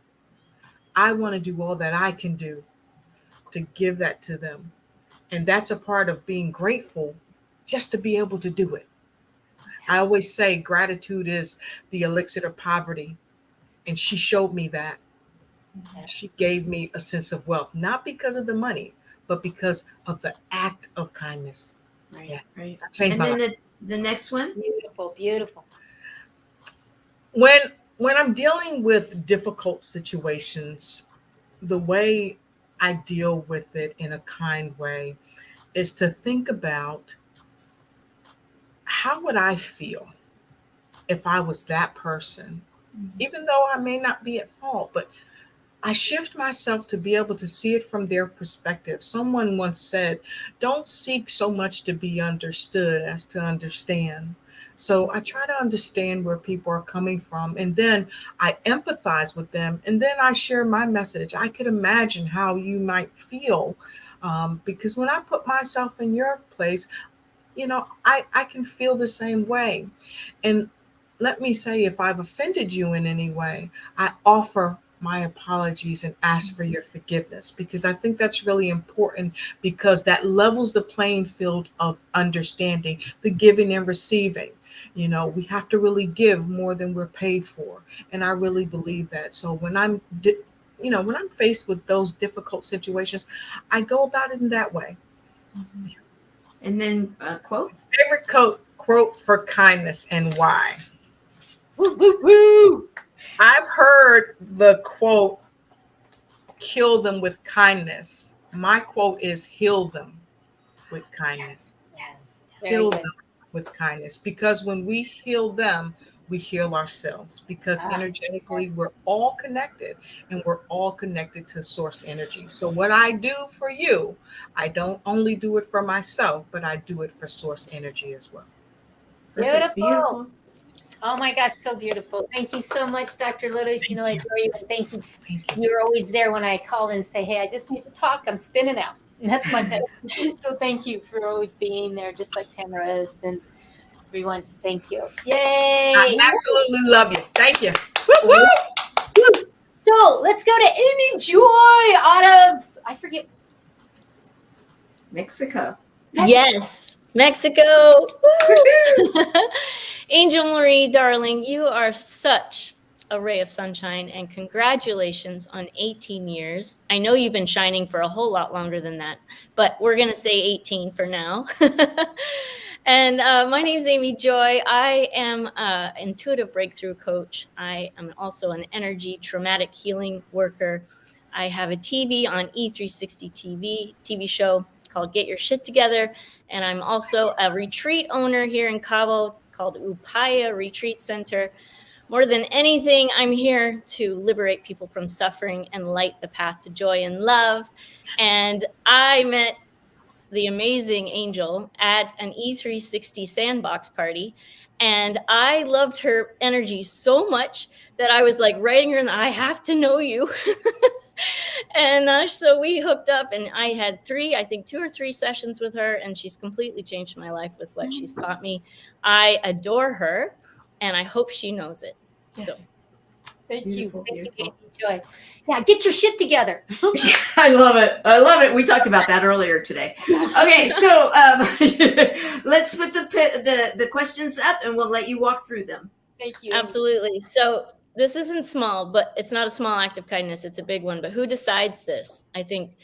I want to do all that I can do to give that to them. And that's a part of being grateful, just to be able to do it. I always say gratitude is the elixir to poverty. And she showed me that. She gave me a sense of wealth, not because of the money, but because of the act of kindness. Right, yeah. Right. And then the next one. Beautiful. When I'm dealing with difficult situations, the way I deal with it in a kind way is to think about, how would I feel if I was that person? Even though I may not be at fault, but I shift myself to be able to see it from their perspective. Someone once said, "Don't seek so much to be understood as to understand." So I try to understand where people are coming from, and then I empathize with them, and then I share my message. I could imagine how you might feel, because when I put myself in your place, I can feel the same way. And let me say, if I've offended you in any way, I offer my apologies and ask for your forgiveness, because I think that's really important, because that levels the playing field of understanding, the giving and receiving. We have to really give more than we're paid for. And I really believe that. So when I'm faced with those difficult situations, I go about it in that way. And then quote. Favorite quote for kindness and why? Woo, woo, woo. I've heard the quote, kill them with kindness. My quote is heal them with kindness. Yes. Heal them with kindness. Because when we heal them, we heal ourselves. Because energetically, we're all connected, and we're all connected to source energy. So what I do for you, I don't only do it for myself, but I do it for source energy as well. Perfect. Beautiful. Oh my gosh, so beautiful. Thank you so much, Dr. Lotus. Thank I you. adore you. And thank you. Thank you. You're always there when I call and say, hey, I just need to talk. I'm spinning out. And that's my best. So thank you for always being there, just like Tamara is. And everyone's thank you. Yay. I absolutely love you. Thank you. So let's go to Amy Joy out of, I forget. Mexico. Yes, Mexico. Angel Marie, darling, you are such a ray of sunshine, and congratulations on 18 years. I know you've been shining for a whole lot longer than that, but we're going to say 18 for now. And my name's Amy Joy. I am an intuitive breakthrough coach. I am also an energy traumatic healing worker. I have a TV on E360 TV show called Get Your Shit Together. And I'm also a retreat owner here in Cabo called Upaya Retreat Center. More than anything, I'm here to liberate people from suffering and light the path to joy and love. And I met the amazing Angel at an E360 sandbox party. And I loved her energy so much that I was like writing her, I have to know you. And so we hooked up, and I had 2 or 3 sessions with her, and she's completely changed my life with what she's taught me. I adore her, and I hope she knows it. Yes. So thank Beautiful, you. Thank beautiful. you, Amy Joy. Yeah, get your shit together. I love it. I love it. We talked about that earlier today. Okay, so let's put the questions up, and we'll let you walk through them. Thank you. absolutely. So this isn't small, but it's not a small act of kindness. It's a big one. But who decides this? I think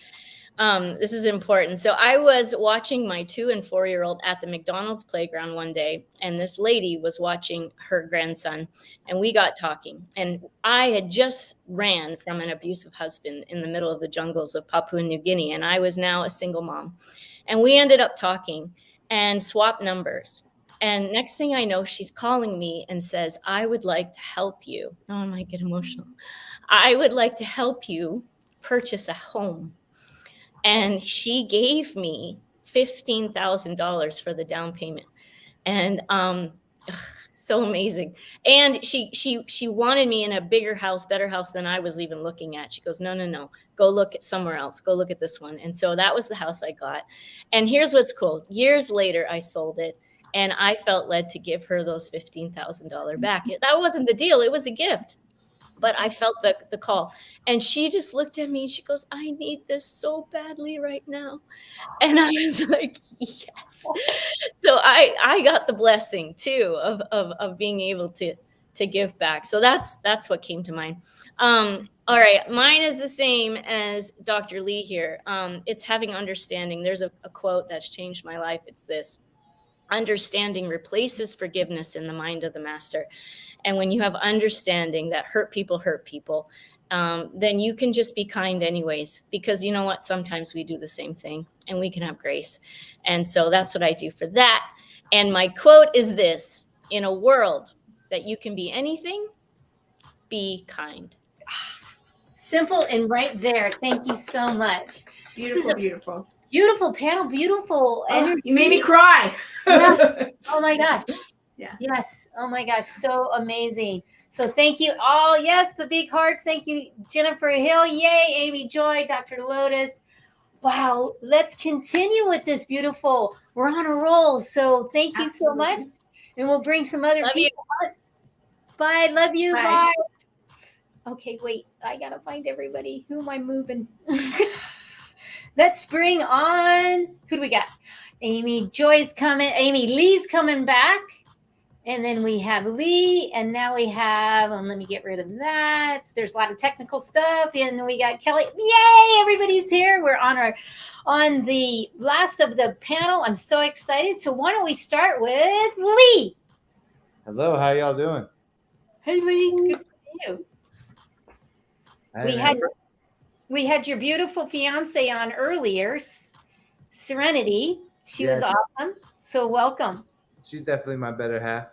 this is important. So I was watching my 2- and 4-year-old at the McDonald's playground one day, and this lady was watching her grandson, and we got talking. And I had just ran from an abusive husband in the middle of the jungles of Papua New Guinea, and I was now a single mom. And we ended up talking and swapped numbers. And next thing I know, she's calling me and says, I would like to help you. Oh, I might get emotional. I would like to help you purchase a home. And she gave me $15,000 for the down payment. And so amazing. And she wanted me in a bigger house, better house than I was even looking at. She goes, no, go look at somewhere else. Go look at this one. And so that was the house I got. And here's what's cool. Years later, I sold it. And I felt led to give her those $15,000 back. That wasn't the deal. It was a gift. But I felt the call. And she just looked at me and she goes, I need this so badly right now. And I was like, yes. So I got the blessing too of being able to give back. So that's what came to mind. All right. Mine is the same as Dr. Lee here. It's having understanding. There's a quote that's changed my life. It's this: understanding replaces forgiveness in the mind of the master. And when you have understanding that hurt people, then you can just be kind anyways, because you know what? Sometimes we do the same thing and we can have grace. And so that's what I do for that. And my quote is this: in a world that you can be anything, be kind. Simple and right there. Thank you so much. Beautiful, beautiful. Beautiful panel, beautiful energy. You made me cry. Yeah. Oh my God. Yeah. Yes. Oh my gosh. So amazing. So thank you all. Yes, the big hearts. Thank you, Jennifer Hill. Yay, Amy Joy, Dr. Lotus. Wow. Let's continue with this beautiful. We're on a roll. So thank you so much. And we'll bring some other people. Bye. Love you. Bye. Okay, wait. I gotta find everybody. Who am I moving? Let's bring on. Who do we got? Amy Joy's coming. Amy Lee's coming back. And then we have Lee, and now we have, let me get rid of that. There's a lot of technical stuff. And then we got Kelly. Yay, everybody's here. We're on the last of the panel. I'm so excited. So why don't we start with Lee? Hello, how y'all doing? Hey, Lee. Good to see you. We had your beautiful fiance on earlier, Serenity. She was awesome. So welcome. She's definitely my better half.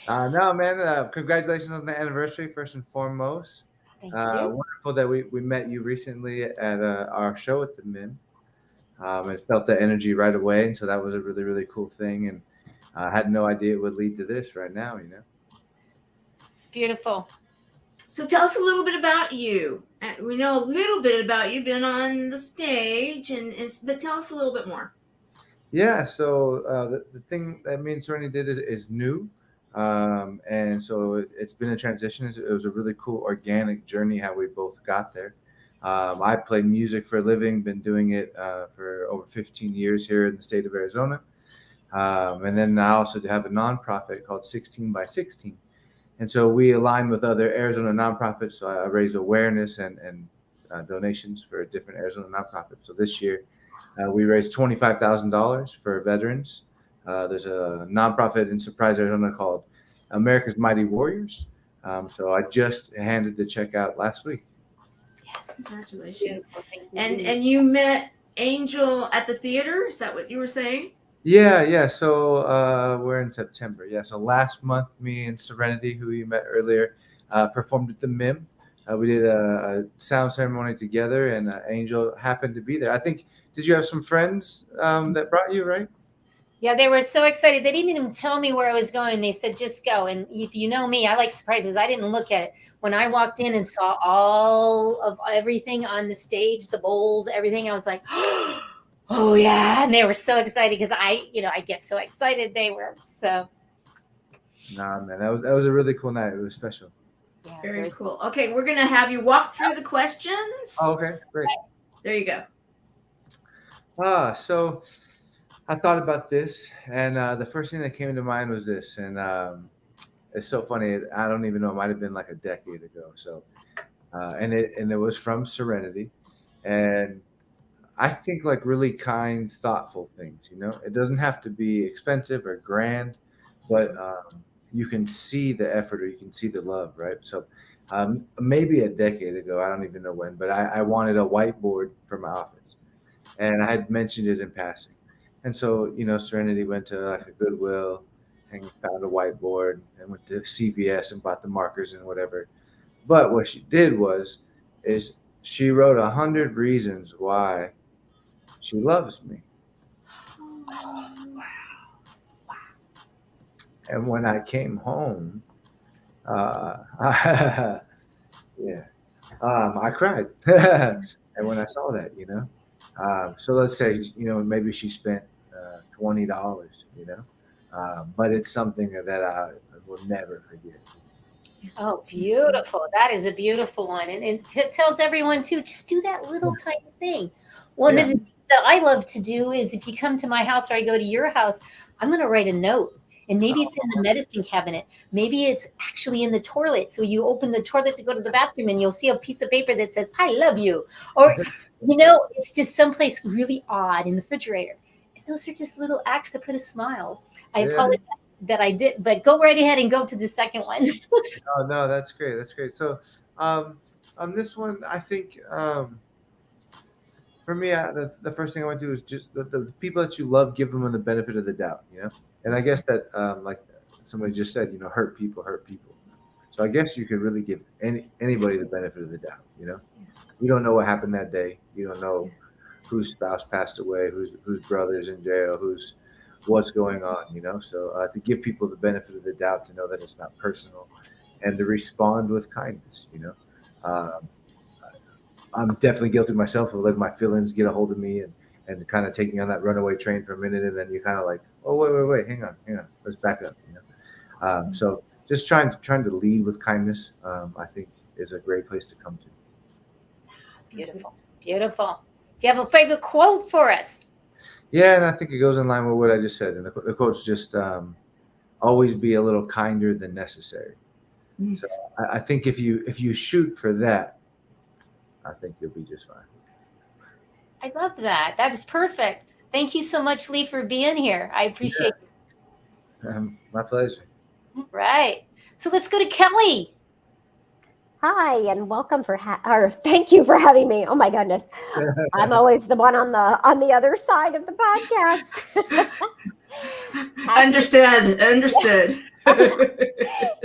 No, man. Congratulations on the anniversary, first and foremost. Thank you. Wonderful that we met you recently at our show at the MIM. And felt the energy right away, and so that was a really, really cool thing. And I had no idea it would lead to this right now. It's beautiful. So tell us a little bit about you. We know a little bit about you, been on the stage, but tell us a little bit more. Yeah, so the thing that me and Serenity did is new. And so it's been a transition. It was a really cool organic journey how we both got there. I play music for a living, been doing it for over 15 years here in the state of Arizona. And then I also have a nonprofit called 16 by 16. And so we align with other Arizona nonprofits. So I raise awareness and donations for different Arizona nonprofits. So this year we raised $25,000 for veterans. There's a nonprofit in Surprise, Arizona called America's Mighty Warriors. So I just handed the check out last week. Yes. Congratulations. And you met Angel at the theater? Is that what you were saying? Yeah. So we're in September. Yeah. So last month, me and Serenity, who you met earlier, performed at the MIM. We did a sound ceremony together, and Angel happened to be there. I think, did you have some friends that brought you, right? Yeah, they were so excited. They didn't even tell me where I was going. They said, just go. And if you know me, I like surprises. I didn't look at it. When I walked in and saw all of everything on the stage, the bowls, everything, I was like, oh, yeah. And they were so excited because I get so excited. They were so. Nah, man, that was a really cool night. It was special. Yeah, very cool. Okay, we're going to have you walk through the questions. Oh, okay, great. There you go. So I thought about this, and the first thing that came to mind was this, and it's so funny. I don't even know. It might have been like a decade ago. So, and it was from Serenity, and I think like really kind, thoughtful things. It doesn't have to be expensive or grand, but you can see the effort or you can see the love, right? So, maybe a decade ago, I don't even know when, but I wanted a whiteboard for my office, and I had mentioned it in passing. And so, Serenity went to like a Goodwill and found a whiteboard and went to CVS and bought the markers and whatever. But what she did is she wrote 100 reasons why she loves me. Wow. And when I came home, I cried. And when I saw that, so let's say, maybe she spent $20, but it's something that I will never forget. Oh, beautiful. That is a beautiful one. And it tells everyone too, just do that little tiny thing. One of the things that I love to do is if you come to my house or I go to your house, I'm going to write a note. And maybe it's in the medicine cabinet. Maybe it's actually in the toilet. So you open the toilet to go to the bathroom and you'll see a piece of paper that says, I love you. Or, it's just someplace really odd in the refrigerator. And those are just little acts that put a smile. I apologize that I did, but go right ahead and go to the second one. Oh, no, that's great. That's great. So on this one, I think for me, the first thing I went to is just the people that you love, give them the benefit of the doubt, And I guess that, like somebody just said, hurt people. So I guess you could really give anybody the benefit of the doubt, You don't know what happened that day. You don't know whose spouse passed away, whose brother's in jail, what's going on, So to give people the benefit of the doubt, to know that it's not personal, and to respond with kindness, I'm definitely guilty myself of letting my feelings get a hold of me and kind of taking on that runaway train for a minute, and then you're kind of like, oh, wait, hang on, let's back up. So just trying to lead with kindness, I think, is a great place to come to. Beautiful. Beautiful. Do you have a favorite quote for us? Yeah, and I think it goes in line with what I just said. And the quote's just always be a little kinder than necessary. So I think if you shoot for that, I think you'll be just fine. I love that. That is perfect. Thank you so much, Lee, for being here. I appreciate it. My pleasure. Right. So let's go to Kelly. Hi, and welcome or thank you for having me. Oh my goodness, I'm always the one on the other side of the podcast. Understood.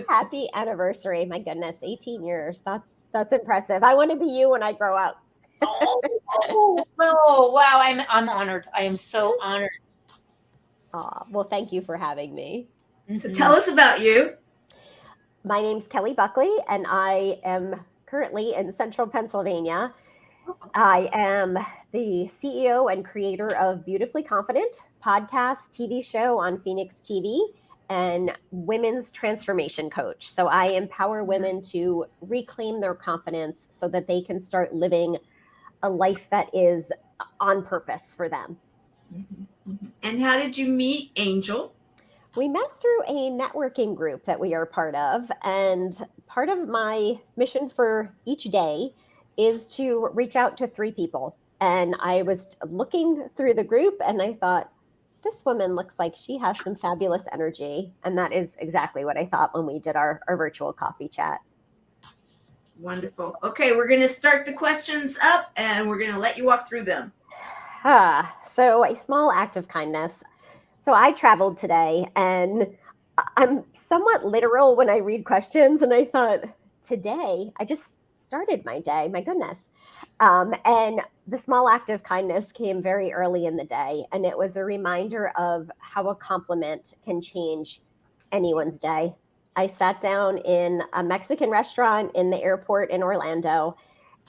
Happy anniversary! My goodness, 18 years. That's impressive. I want to be you when I grow up. Oh, wow! I'm honored. I am so honored. Well, thank you for having me. So tell us about you. My name's Kelly Buckley, and I am currently in Central Pennsylvania. I am the CEO and creator of Beautifully Confident podcast, TV show on Phoenix TV, and women's transformation coach. So I empower women to reclaim their confidence so that they can start living a life that is on purpose for them. And how did you meet Angel? We met through a networking group that we are part of. And part of my mission for each day is to reach out to 3 people. And I was looking through the group and I thought, this woman looks like she has some fabulous energy. And that is exactly what I thought when we did our virtual coffee chat. Wonderful. Okay, we're going to start the questions up and we're going to let you walk through them. So a small act of kindness. So I traveled today and I'm somewhat literal when I read questions. And I thought, today, I just started my day. My goodness. And the small act of kindness came very early in the day. And it was a reminder of how a compliment can change anyone's day. I sat down in a Mexican restaurant in the airport in Orlando.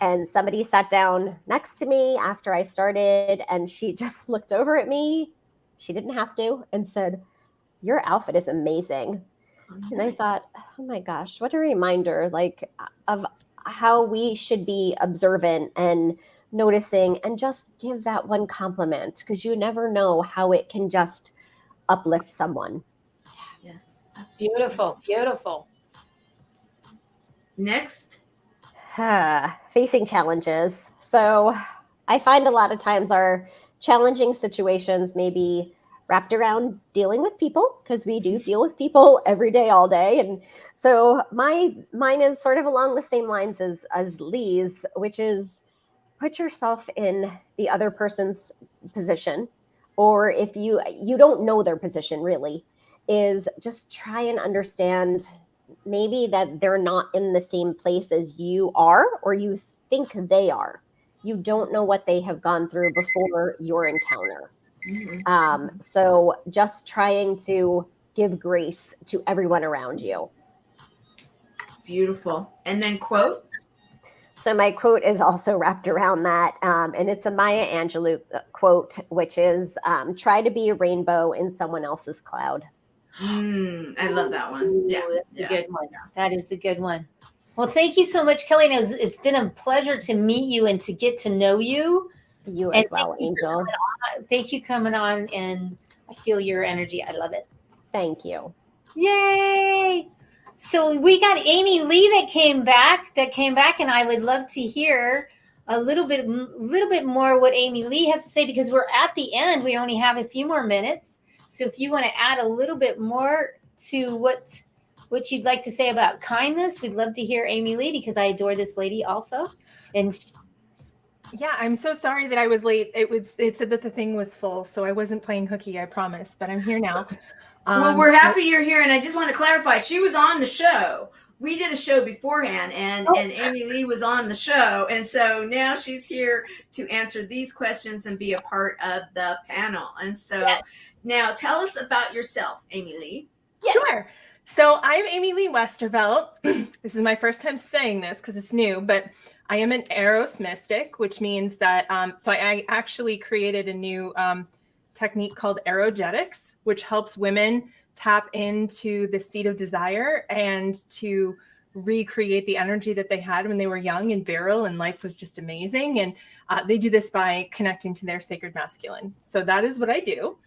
And somebody sat down next to me after I started. And she just looked over at me. She didn't have to, and said, your outfit is amazing. Nice. And I thought, oh my gosh, what a reminder, like, of how we should be observant and noticing and just give that one compliment, because you never know how it can just uplift someone. Yes, absolutely. Beautiful. Next. Facing challenges. So I find a lot of times our challenging situations may be wrapped around dealing with people, because we do deal with people every day, all day. And so mine is sort of along the same lines as Lee's, which is put yourself in the other person's position. Or if you don't know their position really, is just try and understand maybe that they're not in the same place as you are, or you think they are. You don't know what they have gone through before your encounter. So just trying to give grace to everyone around you. Beautiful. And then quote. So my quote is also wrapped around that. And it's a Maya Angelou quote, which is, try to be a rainbow in someone else's cloud. I love that one. Yeah. That's a good one. That is a good one. Well, thank you so much, Kelly. It's been a pleasure to meet you and to get to know you. You as well, Angel. Thank you coming on, and I feel your energy. I love it. Thank you. Yay! So we got Amy Lee that came back, and I would love to hear a little bit more what Amy Lee has to say, because we're at the end. We only have a few more minutes. So if you want to add a little bit more to what you'd like to say about kindness, we'd love to hear Amy Lee, because I adore this lady also. And yeah, I'm so sorry that I was late. It said that the thing was full, so I wasn't playing hooky, I promise, but I'm here now. Well, we're happy you're here, and I just want to clarify, she was on the show. We did a show beforehand, and Amy Lee was on the show, and so now she's here to answer these questions and be a part of the panel. And so now tell us about yourself, Amy Lee. Yes. Sure. So I'm Amy Lee Westervelt. This is my first time saying this because it's new, but I am an Eros mystic, which means that, so I actually created a new technique called aerogetics, which helps women tap into the seed of desire and to recreate the energy that they had when they were young and virile and life was just amazing. And they do this by connecting to their sacred masculine. So that is what I do.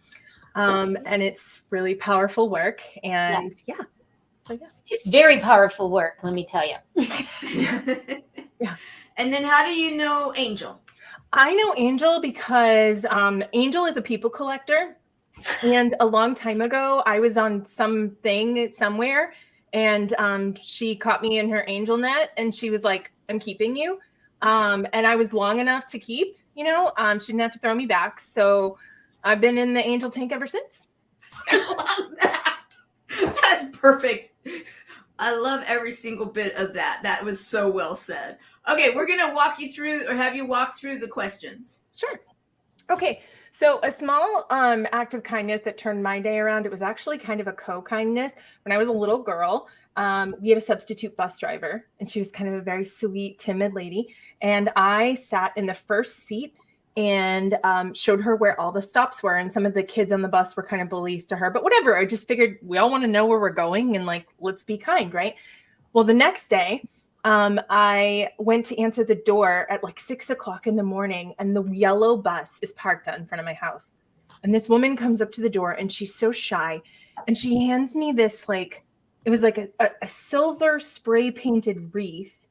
And it's really powerful work. And yeah. So yeah. It's very powerful work, let me tell you. Yeah. And then how do you know Angel? I know Angel because Angel is a people collector. And a long time ago, I was on something somewhere, and she caught me in her angel net, and she was like, "I'm keeping you." And I was long enough to keep, she didn't have to throw me back. So I've been in the angel tank ever since. I love that. That's perfect. I love every single bit of that. That was so well said. Okay, we're going to walk you through, or have you walk through the questions. Sure. Okay. So a small act of kindness that turned my day around, it was actually kind of a co-kindness. When I was a little girl, we had a substitute bus driver, and she was kind of a very sweet, timid lady. And I sat in the first seat and showed her where all the stops were. And some of the kids on the bus were kind of bullies to her, but whatever. I just figured we all want to know where we're going, and like, let's be kind, right? Well, the next day, I went to answer the door at like 6 o'clock in the morning, and the yellow bus is parked out in front of my house. And this woman comes up to the door, and she's so shy, and she hands me this, like, it was like a silver spray painted wreath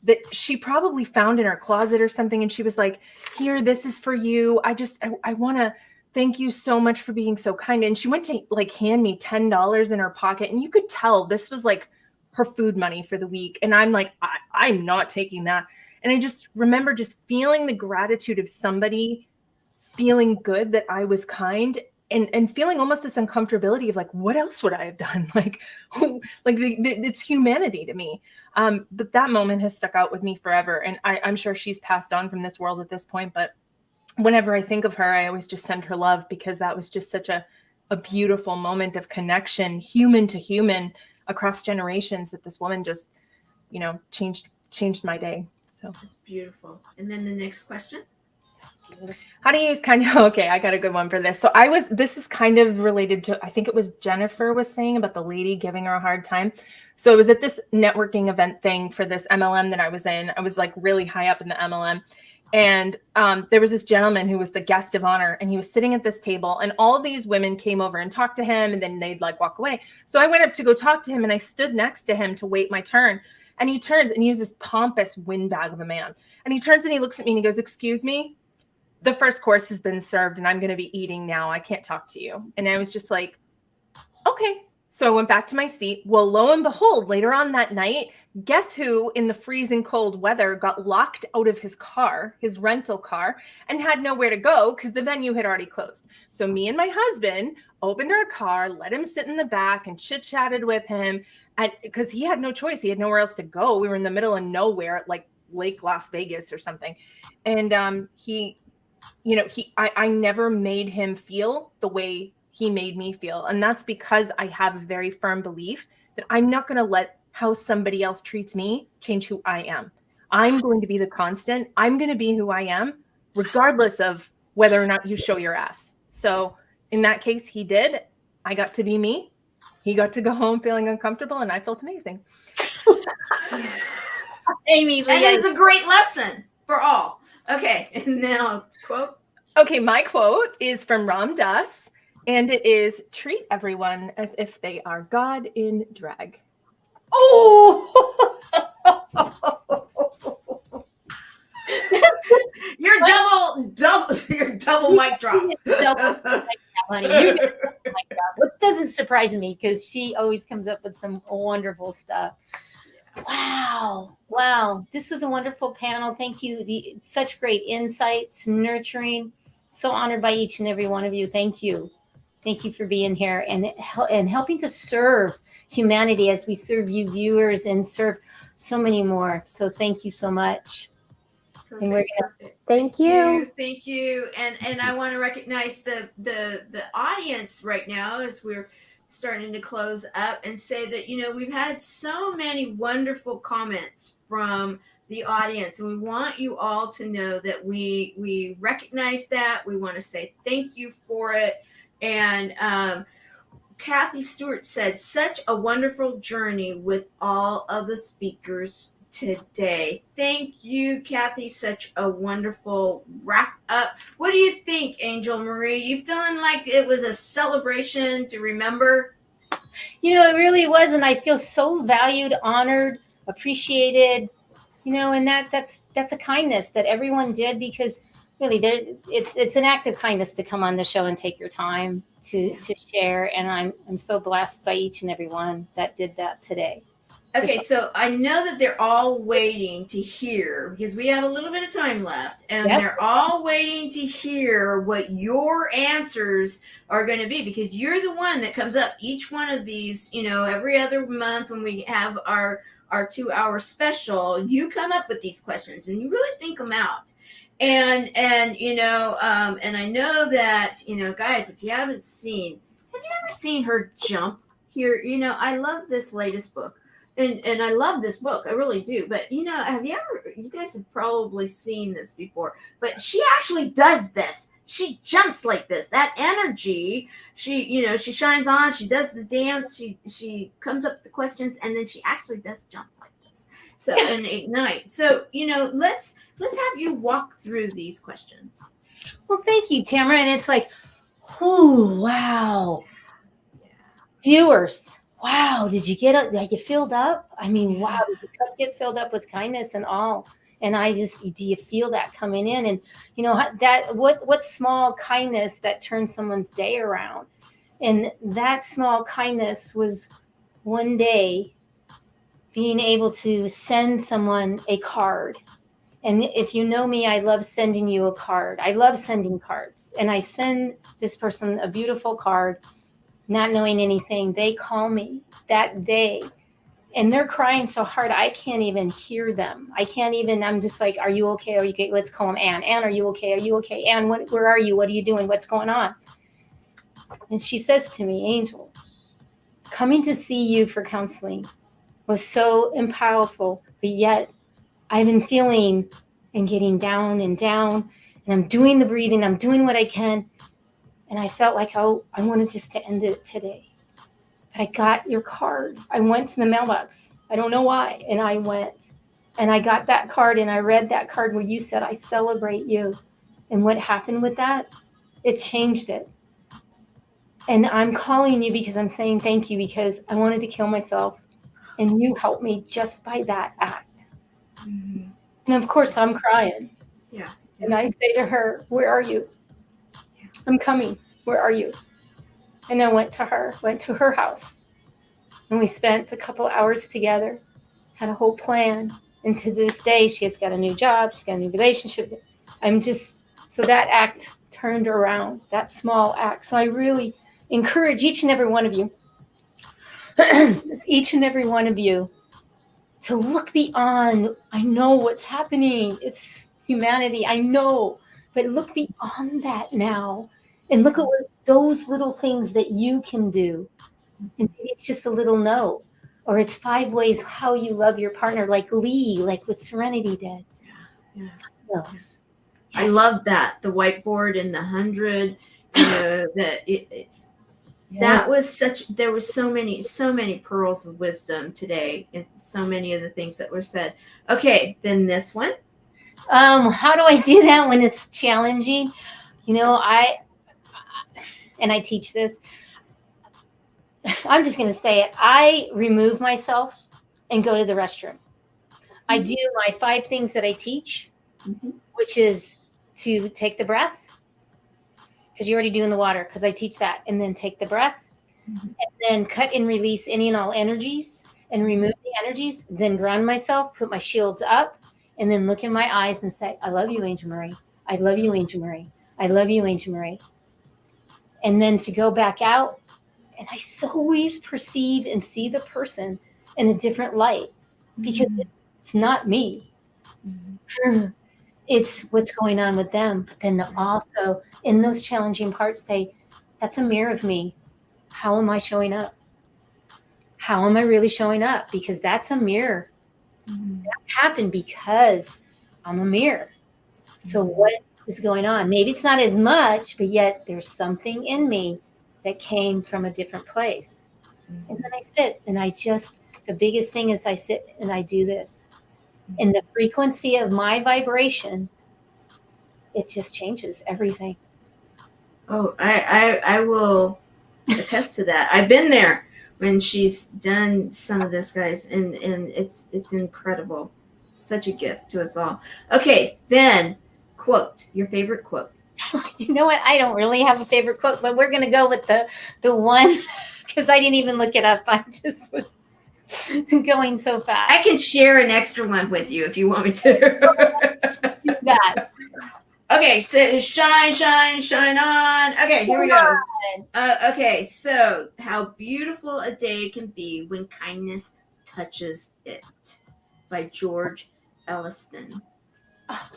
that she probably found in her closet or something. And she was like, "Here, this is for you. I want to thank you so much for being so kind." And she went to like hand me $10 in her pocket. And you could tell this was like her food money for the week. And I'm like, I'm not taking that. And I just remember just feeling the gratitude of somebody feeling good that I was kind, and feeling almost this uncomfortability of like, what else would I have done? Like, it's humanity to me. But that moment has stuck out with me forever. And I'm sure she's passed on from this world at this point. But whenever I think of her, I always just send her love, because that was just such a beautiful moment of connection, human to human, across generations, that this woman just, changed my day. So that's beautiful. And then the next question. How do you use kind of, okay, I got a good one for this. So this is kind of related to, I think it was Jennifer was saying about the lady giving her a hard time. So it was at this networking event thing for this MLM that I was in. I was like really high up in the MLM. And there was this gentleman who was the guest of honor, and he was sitting at this table, and all these women came over and talked to him, and then they'd like walk away. So I went up to go talk to him, and I stood next to him to wait my turn. And he turns, and he's this pompous windbag of a man. And he turns and he looks at me and he goes, "Excuse me, the first course has been served and I'm going to be eating now. I can't talk to you." And I was just like, okay. So I went back to my seat. Well, lo and behold, later on that night, guess who in the freezing cold weather got locked out of his car, his rental car, and had nowhere to go because the venue had already closed. So me and my husband opened our car, let him sit in the back, and chit-chatted with him, because he had no choice. He had nowhere else to go. We were in the middle of nowhere at like Lake Las Vegas or something. And I never made him feel the way he made me feel. And that's because I have a very firm belief that I'm not going to let how somebody else treats me change who I am. I'm going to be the constant. I'm going to be who I am, regardless of whether or not you show your ass. So in that case, he did. I got to be me. He got to go home feeling uncomfortable, and I felt amazing. Amy, that is a great lesson for all. Okay, and now quote. Okay, my quote is from Ram Dass, and it is, "Treat everyone as if they are God in drag." Oh! You're double mic drop. Which doesn't surprise me, because she always comes up with some wonderful stuff. Wow. This was a wonderful panel. Thank you. Such great insights, nurturing. So honored by each and every one of you. Thank you. Thank you for being here and helping to serve humanity as we serve you viewers and serve so many more. So thank you so much. Perfect, And we're perfect. Thank you. Thank you. And I want to recognize the audience right now as we're starting to close up, and say that, we've had so many wonderful comments from the audience, and we want you all to know that we recognize that. We want to say thank you for it. And Kathy Stewart said, such a wonderful journey with all of the speakers today. Thank you, Kathy. Such a wonderful wrap up. What do you think, Angel Marie? You feeling like it was a celebration to remember? You know, it really was, and I feel so valued, honored, appreciated. You know, and that's a kindness that everyone did, because really it's an act of kindness to come on the show and take your time to share, and I'm so blessed by each and every one that did that today. Okay, so I know that they're all waiting to hear, because we have a little bit of time left, and they're all waiting to hear what your answers are going to be, because you're the one that comes up each one of these, you know, every other month when we have our 2-hour special. You come up with these questions and you really think them out. And you know, and I know that, you know, guys, if you haven't seen, have you ever seen her jump here? You know, I love this latest book. And I love this book, I really do. But you know, you guys have probably seen this before, but she actually does this. She jumps like this. That energy, she shines on, she does the dance, she comes up with the questions, and then she actually does jump like this. So and ignite. So, you know, let's have you walk through these questions. Well, thank you, Tamara. And it's like, oh, wow. Viewers, wow, did you get you filled up? I mean, wow, did your cup get filled up with kindness and all? And do you feel that coming in? And you know that what small kindness that turns someone's day around? And that small kindness was one day being able to send someone a card. And if you know me, I love sending you a card. I love sending cards. And I send this person a beautiful card, not knowing anything. They call me that day and they're crying so hard I can't even hear them. I'm just like, are you okay? Are you okay? Let's call them Anne. Anne, are you okay? Are you okay? Anne, where are you? What are you doing? What's going on? And she says to me, Angel, coming to see you for counseling was so powerful, but yet I've been feeling and getting down, and I'm doing the breathing. I'm doing what I can. And I felt like, oh, I wanted just to end it today. But I got your card. I went to the mailbox. I don't know why. And I went and I got that card, and I read that card where you said, I celebrate you. And what happened with that? It changed it. And I'm calling you because I'm saying thank you, because I wanted to kill myself. And you helped me just by that act. Mm-hmm. And of course, I'm crying. Yeah. And I say to her, where are you? Yeah. I'm coming. Where are you? And I went to her house. And we spent a couple hours together, had a whole plan. And to this day, she has got a new job. She's got a new relationship. So that act turned around, that small act. So I really encourage each and every one of you, to look beyond. I know what's happening. It's humanity. I know. But look beyond that now and look at what those little things that you can do. And maybe it's just a little note, or it's 5 ways how you love your partner, like Lee, like what Serenity did. Yeah. Those. Yes. I love that. The whiteboard and the 100, you know, that was there was so many pearls of wisdom today, and so many of the things that were said. Okay, then this one. How do I do that when it's challenging? You know, I teach this. I'm just going to say it. I remove myself and go to the restroom. Mm-hmm. I do my 5 things that I teach, which is to take the breath, because you're already doing the water, because I teach that, and then take the breath, and then cut and release any and all energies and remove the energies, then ground myself, put my shields up, and then look in my eyes and say, I love you, Angel Marie. I love you, Angel Marie. I love you, Angel Marie. And then to go back out, and I always perceive and see the person in a different light, because it's not me. Mm-hmm. It's what's going on with them. But then also in those challenging parts, say, that's a mirror of me. How am I showing up? How am I really showing up? Because that's a mirror. Mm-hmm. That happened because I'm a mirror. So what is going on? Maybe it's not as much, but yet there's something in me that came from a different place. And then I sit and the biggest thing is I sit and I do this. And the frequency of my vibration, it just changes everything. Oh, I will attest to that. I've been there when she's done some of this, guys, and it's incredible. Such a gift to us all. Okay, then quote, your favorite quote. You know what? I don't really have a favorite quote, but we're going to go with the one because I didn't even look it up. I just was going so fast. I can share an extra one with you if you want me to. Do that. Okay, so shine, shine, shine on. Okay, here we go. Okay, so how beautiful a day can be when kindness touches it, by George Elliston. Oh,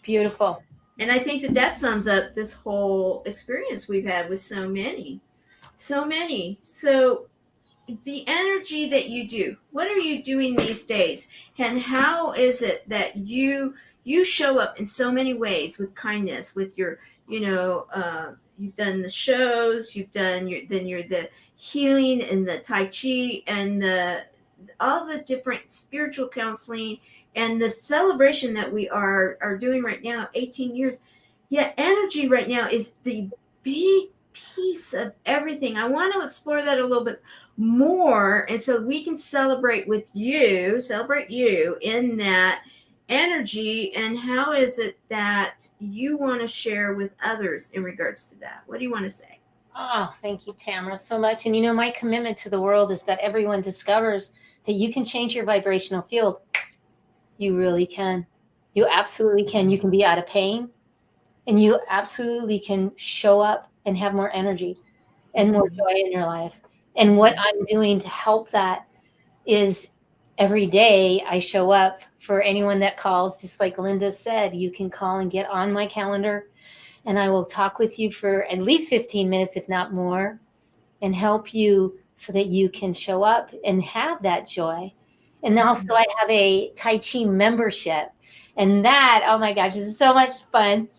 beautiful. And I think that sums up this whole experience we've had with so many. So the energy that you do, what are you doing these days? And how is it that you show up in so many ways with kindness, with your, you've done the shows, you've done the healing and the Tai Chi and all the different spiritual counseling and the celebration that we are doing right now, 18 years. Yeah, energy right now is the big piece of everything. I want to explore that a little bit more, and so we can celebrate you in that energy. And how is it that you want to share with others in regards to that? What do you want to say? Oh, thank you, Tamara, so much. And my commitment to the world is that everyone discovers that you can change your vibrational field. You really can. You absolutely can. You can be out of pain, and you absolutely can show up and have more energy and more joy in your life. And what I'm doing to help that is every day I show up for anyone that calls, just like Linda said, you can call and get on my calendar, and I will talk with you for at least 15 minutes, if not more, and help you so that you can show up and have that joy. And also I have a Tai Chi membership, and that, oh my gosh, this is so much fun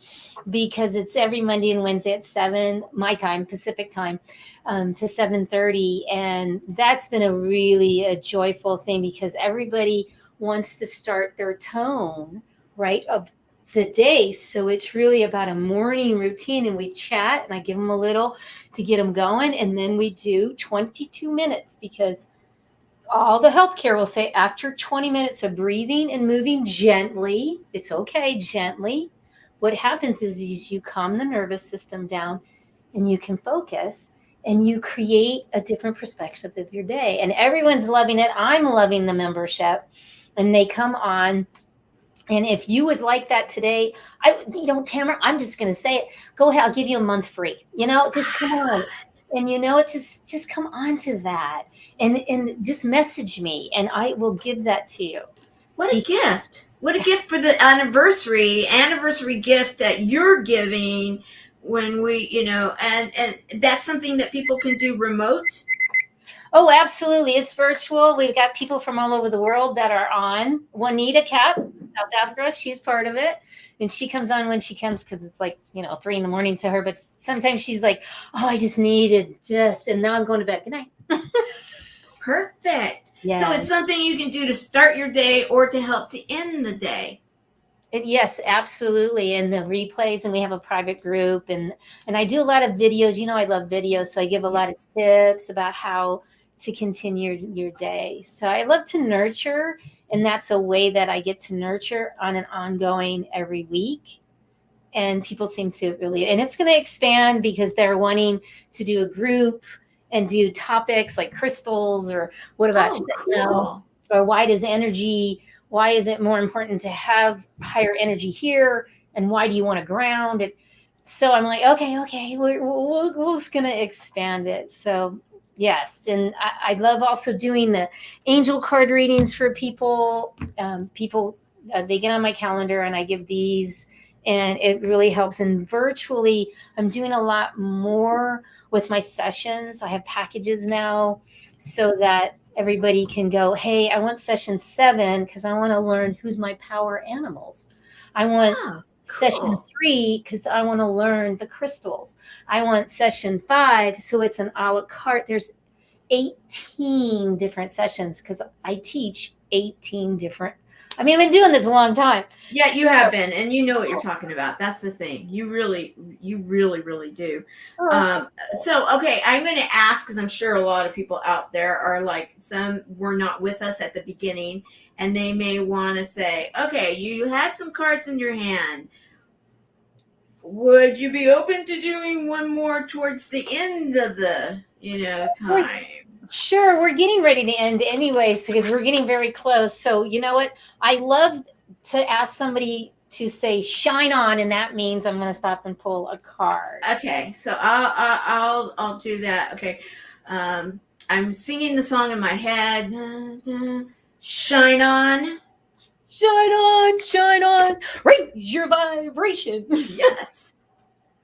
because it's every Monday and Wednesday at 7 my time, Pacific time, to 7:30. And that's been a joyful thing because everybody wants to start their tone right of the day. So it's really about a morning routine, and we chat and I give them a little to get them going. And then we do 22 minutes because all the healthcare will say after 20 minutes of breathing and moving gently, it's okay, gently. What happens is you calm the nervous system down and you can focus and you create a different perspective of your day. And everyone's loving it. I'm loving the membership, and they come on. And if you would like that today, Tamara, I'm just going to say it. Go ahead. I'll give you a month free. Just come on. And just come on to that and just message me and I will give that to you. What a gift. What a gift for the anniversary gift that you're giving when we, and that's something that people can do remote. Oh, absolutely. It's virtual. We've got people from all over the world that are on. Juanita Cap, South Africa, she's part of it. And she comes on when she comes because it's like, 3 a.m. to her. But sometimes she's like, oh, I just needed and now I'm going to bed. Good night. Perfect. Yeah. So it's something you can do to start your day or to help to end the day. Yes, absolutely. And the replays, and we have a private group, and I do a lot of videos. I love videos, so I give a lot of tips about how to continue your day. So I love to nurture, and that's a way that I get to nurture on an ongoing every week. And people seem to and it's going to expand because they're wanting to do a group and do topics like crystals or what about cool. Or why is it more important to have higher energy here? And why do you want to ground it? So I'm like, okay, we're just going to expand it. So yes. And I love also doing the angel card readings for people. They get on my calendar and I give these, and it really helps. And virtually, I'm doing a lot more with my sessions. I have packages now so that everybody can go, hey, I want session 7 because I want to learn who's my power animals. I want Session 3, because I want to learn the crystals. I want session 5, so it's an a la carte. There's 18 different sessions because I teach 18 different. I mean, I've been doing this a long time. Yeah, you have been, and you know what you're talking about. That's the thing. You really, really do. So, okay, I'm going to ask, because I'm sure a lot of people out there are like, some were not with us at the beginning, and they may want to say, okay, you had some cards in your hand. Would you be open to doing one more towards the end of the, time? Sure, we're getting ready to end anyways because we're getting very close. So you know what? I love to ask somebody to say "shine on," and that means I'm going to stop and pull a card. Okay, so I'll do that. Okay, I'm singing the song in my head. Shine on, shine on, shine on. Raise your vibration. Yes,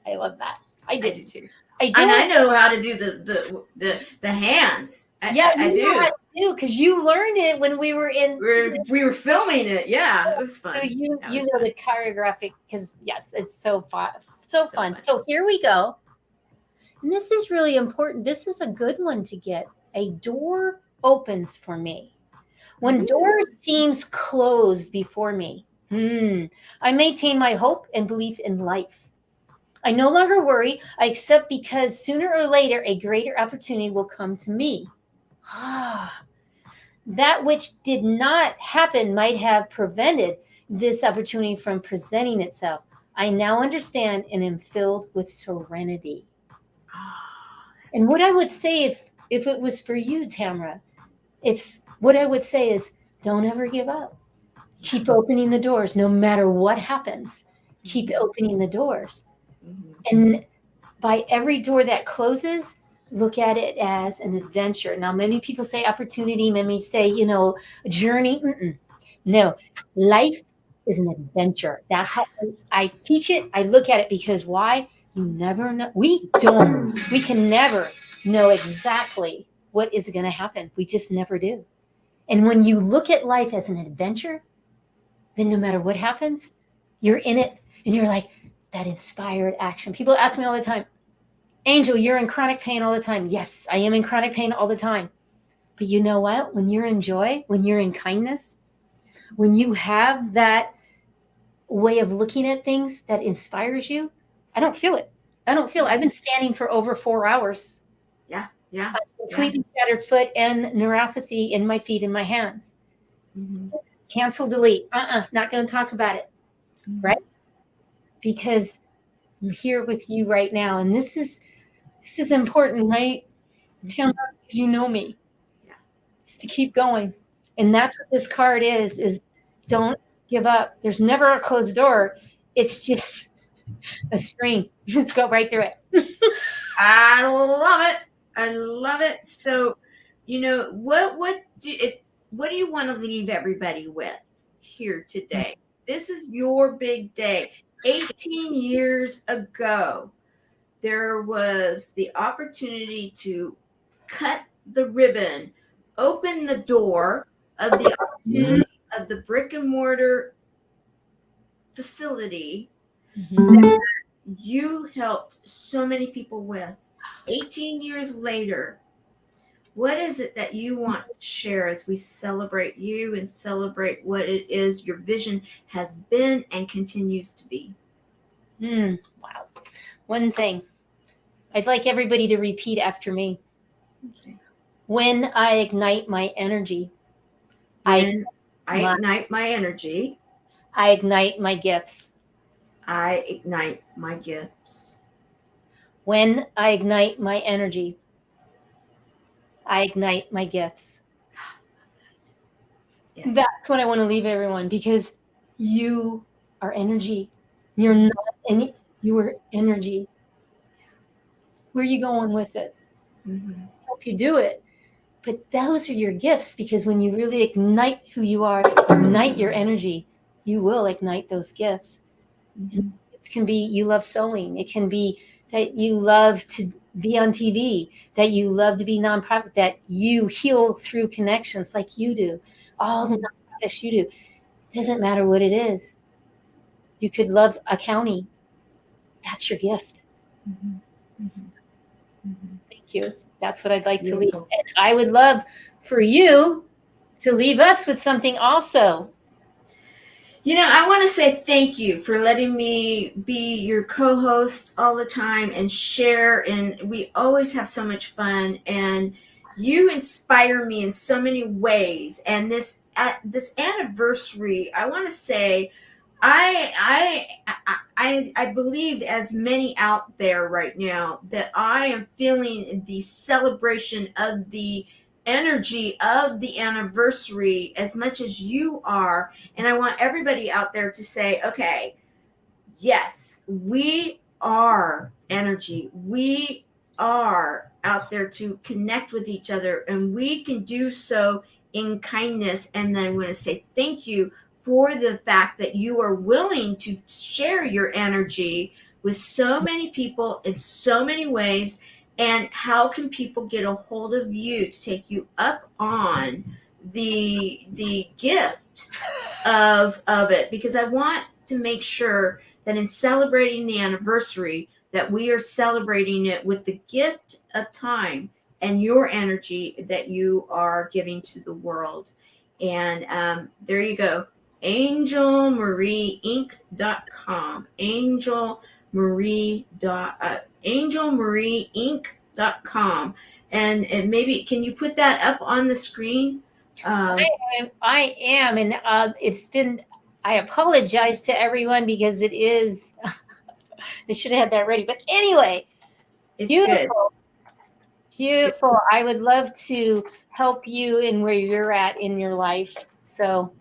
I love that. I do too. I do. And I know how to do the hands. I do because you learned it when we were in. We were filming it. Yeah, it was fun. So you know the choreographic because yes, it's so fun, so fun. So here we go. And this is really important. This is a good one to get. A door opens for me. When doors seems closed before me, I maintain my hope and belief in life. I no longer worry. I accept because sooner or later a greater opportunity will come to me. That which did not happen might have prevented this opportunity from presenting itself. I now understand and am filled with serenity. And what I would say if it was for you, Tamara, it's what I would say is don't ever give up. Keep opening the doors no matter what happens. Keep opening the doors. And by every door that closes, look at it as an adventure. Now, many people say opportunity, many say, a journey. No, life is an adventure. That's how I teach it. I look at it because why? You never know. We can never know exactly what is going to happen. We just never do. And when you look at life as an adventure, then no matter what happens, you're in it and you're like that inspired action. People ask me all the time, Angel, you're in chronic pain all the time. Yes, I am in chronic pain all the time. But you know what? When you're in joy, when you're in kindness, when you have that way of looking at things that inspires you, I don't feel it. I've been standing for over 4 hours. Yeah. Completely shattered foot and neuropathy in my feet and my hands. Cancel, delete. Not going to talk about it. Right? Because I'm here with you right now. And this is important, right? Tamara, because you know me. Yeah. It's to keep going. And that's what this card is don't give up. There's never a closed door. It's just a screen. Let's go right through it. I love it. So, what do you want to leave everybody with here today? This is your big day. 18 years ago, there was the opportunity to cut the ribbon, open the door of the opportunity of the brick and mortar facility that you helped so many people with. 18 years later, what is it that you want to share as we celebrate you and celebrate what it is your vision has been and continues to be? Wow. One thing. I'd like everybody to repeat after me. Okay. When I ignite my energy, I ignite my energy, I ignite my gifts. I ignite my gifts. When I ignite my energy, I ignite my gifts. Yes. That's what I want to leave everyone because you are energy. You're not any. You are energy. Where are you going with it? Help you do it. But those are your gifts because when you really ignite who you are, ignite your energy, you will ignite those gifts. It can be you love sewing. It can be that you love to be on TV, that you love to be nonprofit, that you heal through connections like you do. All the nonprofits you do. Doesn't matter what it is. You could love a county. That's your gift. Thank you. That's what I'd like to leave. Beautiful. And I would love for you to leave us with something also. You know, I want to say thank you for letting me be your co-host all the time and share. And we always have so much fun. And you inspire me in so many ways. And this anniversary, I want to say, I believe, as many out there right now, that I am feeling the celebration of the energy of the anniversary as much as you are. And I want everybody out there to say, okay, yes, we are energy. We are out there to connect with each other, and we can do so in kindness. And then I want to say thank you for the fact that you are willing to share your energy with so many people in so many ways. And how can people get a hold of you to take you up on the gift of it? Because I want to make sure that in celebrating the anniversary, that we are celebrating it with the gift of time and your energy that you are giving to the world. And there you go. angelmarieinc.com. angelmarieinc.com. And maybe, can you put that up on the screen? I am. And it's been, I apologize to everyone because it is, I should have had that ready. But anyway, it's beautiful. good. Beautiful. I would love to help you in where you're at in your life. So,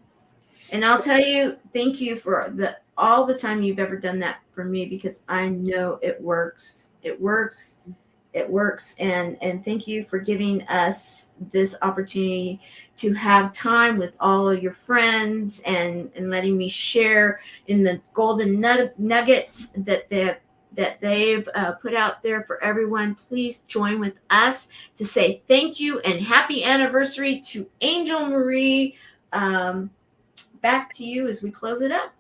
and I'll tell you, thank you for all the time you've ever done that for me, because I know it works. It works. It works. And thank you for giving us this opportunity to have time with all of your friends and letting me share in the golden nuggets that they've put out there for everyone. Please join with us to say thank you and happy anniversary to Angel Marie. Back to you as we close it up.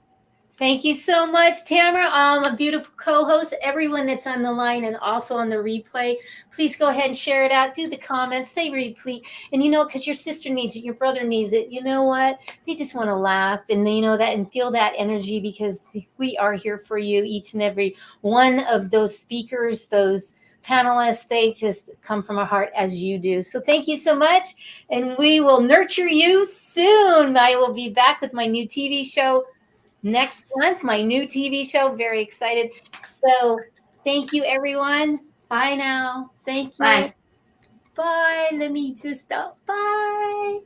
thank you so much, Tamara. A beautiful co-host. Everyone that's on the line and also on the replay, please go ahead and share it out. Do the comments. Say replete. And because your sister needs it, your brother needs it. You know what? They just want to laugh and that and feel that energy, because we are here for you. Each and every one of those speakers, those panelists, they just come from our heart as you do. So thank you so much. And we will nurture you soon. I will be back with my new TV show next month, my new TV show. Very excited. So thank you, everyone. Bye now. Thank you. Bye. Bye. Let me just stop. Bye.